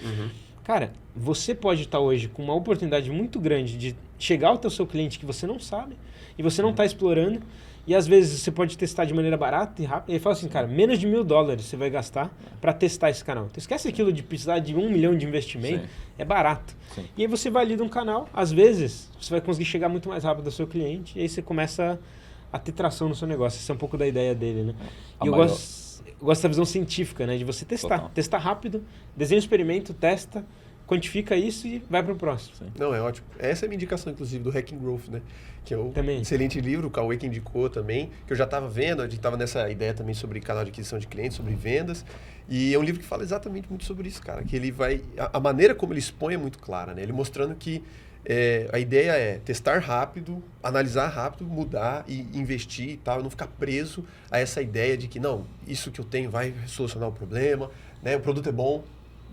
Cara, você pode estar hoje com uma oportunidade muito grande de chegar ao seu cliente que você não sabe e você não está explorando. E às vezes você pode testar de maneira barata e rápida. Ele fala assim, cara, menos de $1.000 você vai gastar para testar esse canal. Então esquece aquilo de precisar de 1 milhão de investimento, é barato. Sim. E aí você valida um canal, às vezes você vai conseguir chegar muito mais rápido ao seu cliente e aí você começa a ter tração no seu negócio. Isso é um pouco da ideia dele, né? E eu gosto da visão científica, né? De você testar. Total. Testar rápido, desenha um experimento, testa, quantifica isso e vai para o próximo. Sim. Não, é ótimo. Essa é a minha indicação, inclusive, do Hacking Growth, né? Que é um Também. excelente livro, o Cauê que indicou também, que eu já estava vendo, a gente estava nessa ideia também sobre canal de aquisição de clientes, sobre vendas, e é um livro que fala exatamente muito sobre isso, cara, que ele vai... A maneira como ele expõe é muito clara, né? Ele mostrando que a ideia é testar rápido, analisar rápido, mudar e investir e tal, não ficar preso a essa ideia de que, não, isso que eu tenho vai solucionar o problema, né? O produto é bom,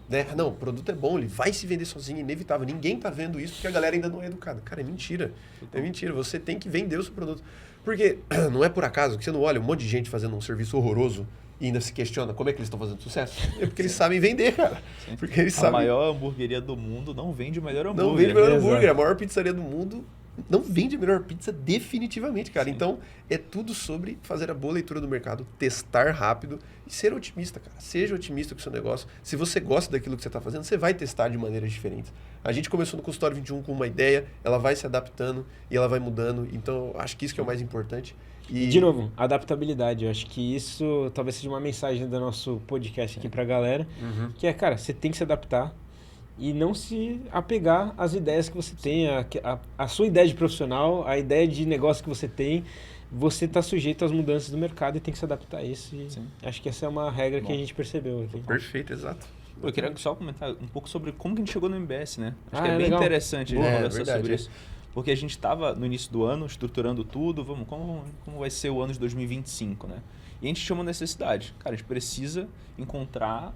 né? Não, o produto é bom, ele vai se vender sozinho, inevitável. Ninguém tá vendo isso porque a galera ainda não é educada. Cara, é mentira. É mentira. Você tem que vender o seu produto. Porque não é por acaso que você não olha um monte de gente fazendo um serviço horroroso e ainda se questiona como é que eles estão fazendo sucesso. É porque eles sabem vender, cara. Porque eles sabem... A maior hamburgueria do mundo não vende o melhor hambúrguer. Não vende o melhor hambúrguer. A maior pizzaria do mundo não vende a melhor pizza definitivamente, cara. Sim. Então, é tudo sobre fazer a boa leitura do mercado, testar rápido e ser otimista, cara. Seja otimista com o seu negócio. Se você gosta daquilo que você está fazendo, você vai testar de maneiras diferentes. A gente começou no Consultório 21 com uma ideia, ela vai se adaptando e ela vai mudando. Então, acho que isso que é o mais importante. E, de novo, adaptabilidade. Eu acho que isso talvez seja uma mensagem do nosso podcast aqui pra galera, que é, cara, você tem que se adaptar e não se apegar às ideias que você tem, a sua ideia de profissional, a ideia de negócio que você tem, você está sujeito às mudanças do mercado e tem que se adaptar a isso. E acho que essa é uma regra que a gente percebeu aqui. Perfeito, exato. Eu queria só comentar um pouco sobre como que a gente chegou no MBS, né? Acho que é bem legal. interessante a gente conversar verdade, sobre isso. Porque a gente estava no início do ano estruturando tudo, como vai ser o ano de 2025, né? E a gente tinha uma necessidade. Cara, a gente precisa encontrar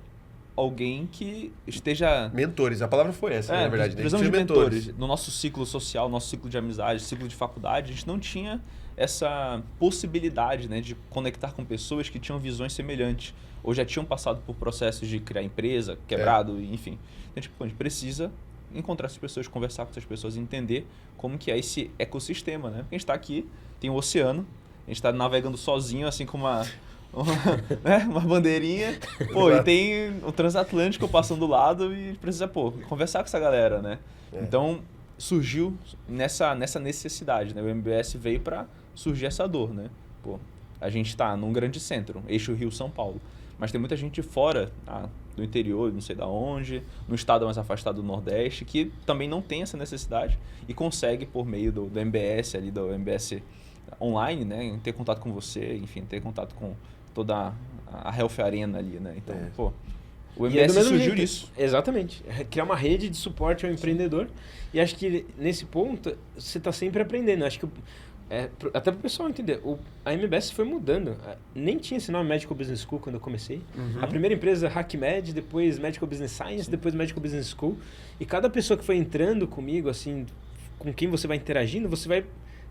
alguém que esteja... Mentores, a palavra foi essa, na verdade. Precisamos de mentores. No nosso ciclo social, nosso ciclo de amizade, ciclo de faculdade, a gente não tinha essa possibilidade, né, de conectar com pessoas que tinham visões semelhantes ou já tinham passado por processos de criar empresa, quebrado, enfim. Então, tipo, a gente precisa encontrar essas pessoas, conversar com essas pessoas, entender como que é esse ecossistema, né? Porque a gente está aqui, tem o oceano, a gente está navegando sozinho, assim como uma bandeirinha, e tem o transatlântico passando do lado e precisa, conversar com essa galera, né? Então, surgiu nessa necessidade, né? O MBS veio para surgir essa dor, né? A gente está num grande centro, eixo Rio-São Paulo, mas tem muita gente fora do interior, não sei da onde, no estado mais afastado do Nordeste, que também não tem essa necessidade e consegue, por meio do MBS, ali, do MBS online, né? Ter contato com você, enfim, ter contato com toda a Health Arena ali, né? Então, o MBS surgiu disso. Exatamente. Criar uma rede de suporte ao empreendedor. E acho que nesse ponto você está sempre aprendendo. Acho que até para o pessoal entender, a MBS foi mudando. Nem tinha esse nome Medical Business School quando eu comecei. A primeira empresa HackMed, depois Medical Business Science, depois Medical Business School. E cada pessoa que foi entrando comigo, assim, com quem você vai interagindo, você vai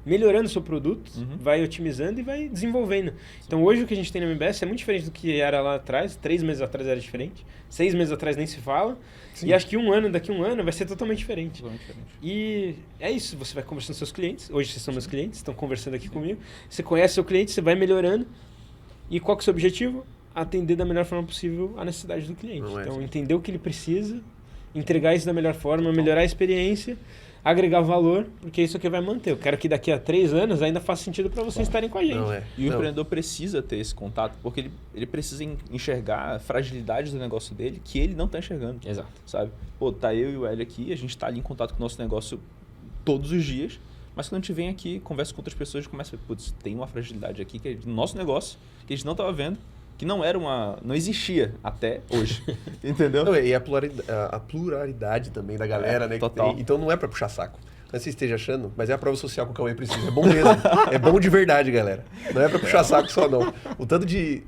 melhorando o seu produto, vai otimizando e vai desenvolvendo. Então hoje o que a gente tem na MBS é muito diferente do que era lá atrás. 3 meses atrás era diferente. 6 meses atrás nem se fala. Sim. E acho que daqui a um ano vai ser totalmente diferente. E é isso, você vai conversando com seus clientes. Hoje vocês são meus clientes, estão conversando aqui comigo. Você conhece seu cliente, você vai melhorando. E qual que é o seu objetivo? Atender da melhor forma possível a necessidade do cliente. Então entender o que ele precisa, entregar isso da melhor forma, melhorar a experiência, agregar valor, porque isso aqui vai manter. Eu quero que daqui a 3 anos ainda faça sentido para vocês estarem com a gente. E o empreendedor precisa ter esse contato, porque ele precisa enxergar a fragilidade do negócio dele, que ele não está enxergando. Exato. Sabe? Pô, tá eu e o Hélio aqui, a gente está ali em contato com o nosso negócio todos os dias, mas quando a gente vem aqui, conversa com outras pessoas, a gente começa a ver, putz, tem uma fragilidade aqui que é do nosso negócio, que a gente não estava vendo, que não existia até hoje, entendeu? Não, e a pluralidade também da galera, né? Total. Que tem, então não é pra puxar saco. Não é que você esteja achando, mas é a prova social que o Cauê precisa. É bom mesmo. É bom de verdade, galera. Não é pra puxar saco só, não. O tanto de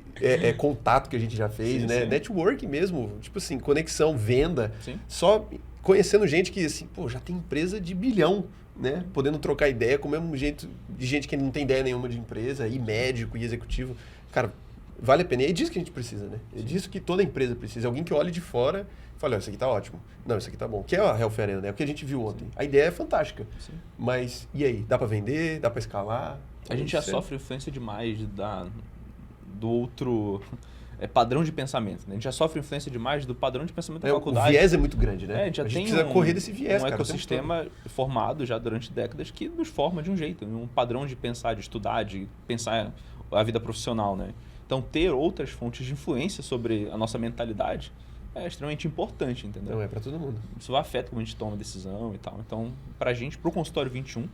contato que a gente já fez, né? Sim. Network mesmo, tipo assim, conexão, venda. Sim. Só conhecendo gente que, assim, pô, já tem empresa de bilhão, né? Podendo trocar ideia com o mesmo jeito de gente que não tem ideia nenhuma de empresa, e médico, e executivo. Cara, vale a pena. E é disso que a gente precisa, né? É disso que toda empresa precisa. Alguém que olhe de fora e fale, isso aqui tá ótimo. Não, isso aqui tá bom. Que é a Health Arena, né? O que a gente viu ontem. A ideia é fantástica. Sim. Mas, e aí? Dá para vender? Dá para escalar? A gente já sofre influência demais do outro padrão de pensamento. Né? A gente já sofre influência demais do padrão de pensamento da faculdade. O viés é muito grande, né? A gente precisa correr desse viés, cara. Um ecossistema formado já durante décadas que nos forma de um jeito. Um padrão de pensar, de estudar, de pensar a vida profissional, né? Então, ter outras fontes de influência sobre a nossa mentalidade é extremamente importante, entendeu? Não é para todo mundo. Isso afeta como a gente toma decisão e tal. Então, pra gente, pro consultório 21,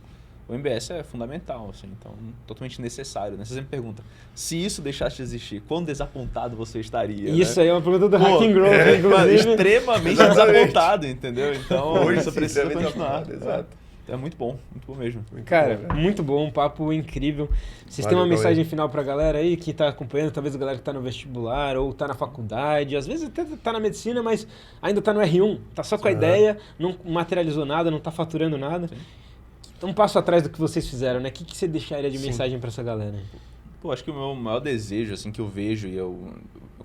o MBS é fundamental, assim. Então, totalmente necessário, né? Você sempre pergunta, se isso deixasse de existir, quão desapontado você estaria? Isso, né? aí é uma pergunta do Hacking Growth, inclusive. Extremamente desapontado, entendeu? Então, hoje você precisa continuar. Exato. É muito bom mesmo. Cara, muito bom, um papo incrível. Vocês têm uma mensagem final pra galera aí que tá acompanhando, talvez a galera que tá no vestibular ou tá na faculdade, às vezes até tá na medicina, mas ainda tá no R1, tá só com a ideia, não materializou nada, não tá faturando nada. Sim. Um passo atrás do que vocês fizeram, né? O que você deixaria de mensagem pra essa galera? Pô, acho que o meu maior desejo, assim, que eu vejo, e eu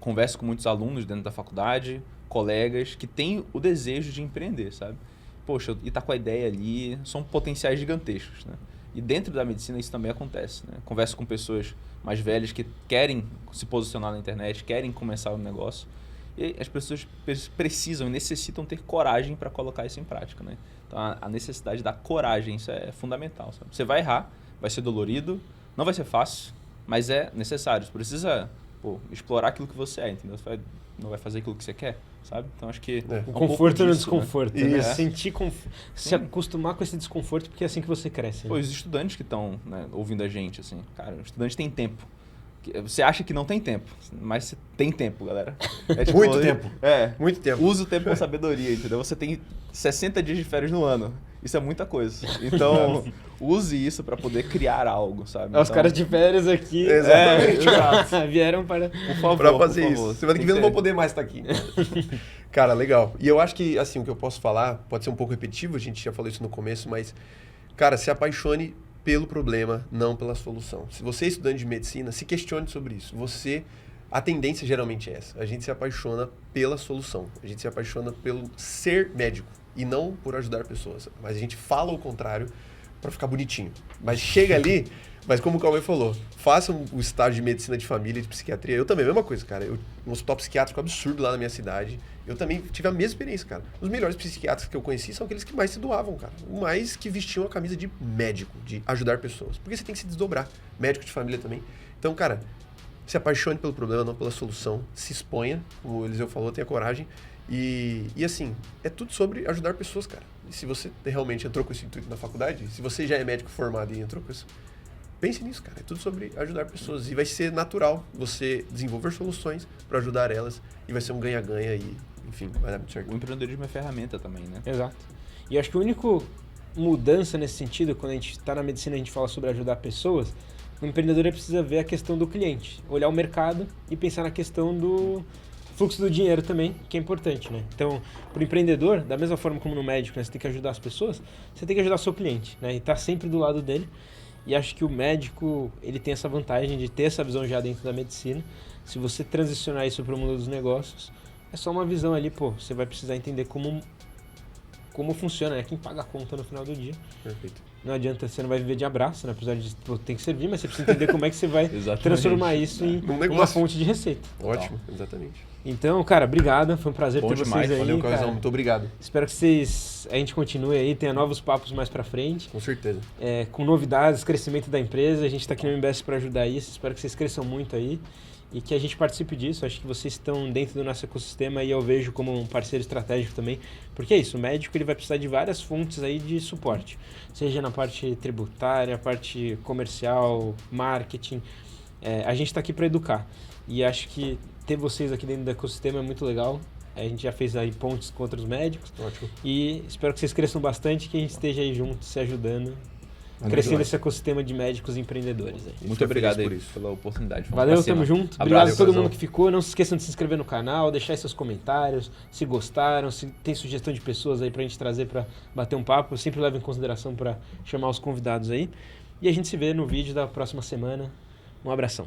converso com muitos alunos dentro da faculdade, colegas, que têm o desejo de empreender, sabe? Poxa, e tá com a ideia ali, são potenciais gigantescos, né? E dentro da medicina isso também acontece, né? Converso com pessoas mais velhas que querem se posicionar na internet, querem começar um negócio. E as pessoas precisam e necessitam ter coragem para colocar isso em prática, né? Então a necessidade da coragem, isso é fundamental, sabe? Você vai errar, vai ser dolorido, não vai ser fácil, mas é necessário. Você precisa explorar aquilo que você é, entendeu? Você não vai fazer aquilo que você quer, sabe? Então acho que o conforto no desconforto, né? Isso. Sentir se acostumar com esse desconforto, porque é assim que você cresce. Né? Os estudantes que estão, né, ouvindo a gente, assim, cara, o estudante tem tempo. Você acha que não tem tempo, mas você tem tempo, galera. É tipo, muito tempo. Muito tempo. Usa o tempo com sabedoria, entendeu? Você tem 60 dias de férias no ano. Isso é muita coisa. Então, use isso para poder criar algo, sabe? Os caras de férias aqui exatamente. vieram para... Por favor, para fazer isso. Semana que vem não vou poder mais estar aqui. Cara, legal. E eu acho que, assim, o que eu posso falar pode ser um pouco repetitivo, a gente já falou isso no começo, mas, cara, se apaixone pelo problema, não pela solução. Se você é estudante de medicina, se questione sobre isso. A tendência geralmente é essa. A gente se apaixona pela solução. A gente se apaixona pelo ser médico e não por ajudar pessoas. Mas a gente fala o contrário para ficar bonitinho. Mas chega ali, mas como o Cauê falou, faça o estágio de medicina de família e de psiquiatria. Eu também, a mesma coisa, cara. Um hospital psiquiátrico absurdo lá na minha cidade. Eu também tive a mesma experiência, cara. Os melhores psiquiatras que eu conheci são aqueles que mais se doavam, cara. O mais que vestiam a camisa de médico, de ajudar pessoas. Porque você tem que se desdobrar. Médico de família também. Então, cara, se apaixone pelo problema, não pela solução. Se exponha, como o Eliseu falou, tenha coragem. E assim, é tudo sobre ajudar pessoas, cara. E se você realmente entrou com esse intuito na faculdade, se você já é médico formado e entrou com isso, pense nisso, cara. É tudo sobre ajudar pessoas. E vai ser natural você desenvolver soluções para ajudar elas. E vai ser um ganha-ganha e, enfim, vai dar muito certo. O empreendedorismo é ferramenta também, né? Exato. E eu acho que a única mudança nesse sentido, quando a gente está na medicina e a gente fala sobre ajudar pessoas, o empreendedor precisa ver a questão do cliente, olhar o mercado e pensar na questão do fluxo do dinheiro também, que é importante, né? Então, para o empreendedor, da mesma forma como no médico, né, você tem que ajudar as pessoas, você tem que ajudar o seu cliente, né? E estar sempre do lado dele. E acho que o médico, ele tem essa vantagem de ter essa visão já dentro da medicina. Se você transicionar isso para o mundo dos negócios, é só uma visão ali, você vai precisar entender como funciona, né? Quem paga a conta no final do dia. Perfeito. Não adianta, você não vai viver de abraço, né? Apesar de tem que servir, mas você precisa entender como é que você vai Exatamente. transformar isso em Um negócio. uma fonte de receita. Ótimo, exatamente. Então, cara, obrigado. Foi um prazer Bom ter demais. vocês aí, Valeu, cara. Caizão, muito obrigado. Espero que a gente continue aí, tenha novos papos mais pra frente, Com certeza. com novidades, crescimento da empresa. A gente tá aqui no MBS para ajudar isso. Espero que vocês cresçam muito aí e que a gente participe disso. Acho que vocês estão dentro do nosso ecossistema e eu vejo como um parceiro estratégico também. Porque é isso, o médico ele vai precisar de várias fontes aí de suporte. Seja na parte tributária, parte comercial, marketing. A gente está aqui para educar. E acho que ter vocês aqui dentro do ecossistema é muito legal. A gente já fez aí pontes com outros médicos. Ótimo. E espero que vocês cresçam bastante, que a gente esteja aí junto, se ajudando, crescendo demais. esse ecossistema de médicos e empreendedores aí. Muito obrigado feliz aí por isso. pela oportunidade. Vamos Valeu, pra cima. tamo junto. Abraço. Obrigado a todo Caizão. mundo que ficou. Não se esqueçam de se inscrever no canal, deixar aí seus comentários, se gostaram, se tem sugestão de pessoas aí pra gente trazer pra bater um papo. Eu sempre levo em consideração pra chamar os convidados aí. E a gente se vê no vídeo da próxima semana. Um abração.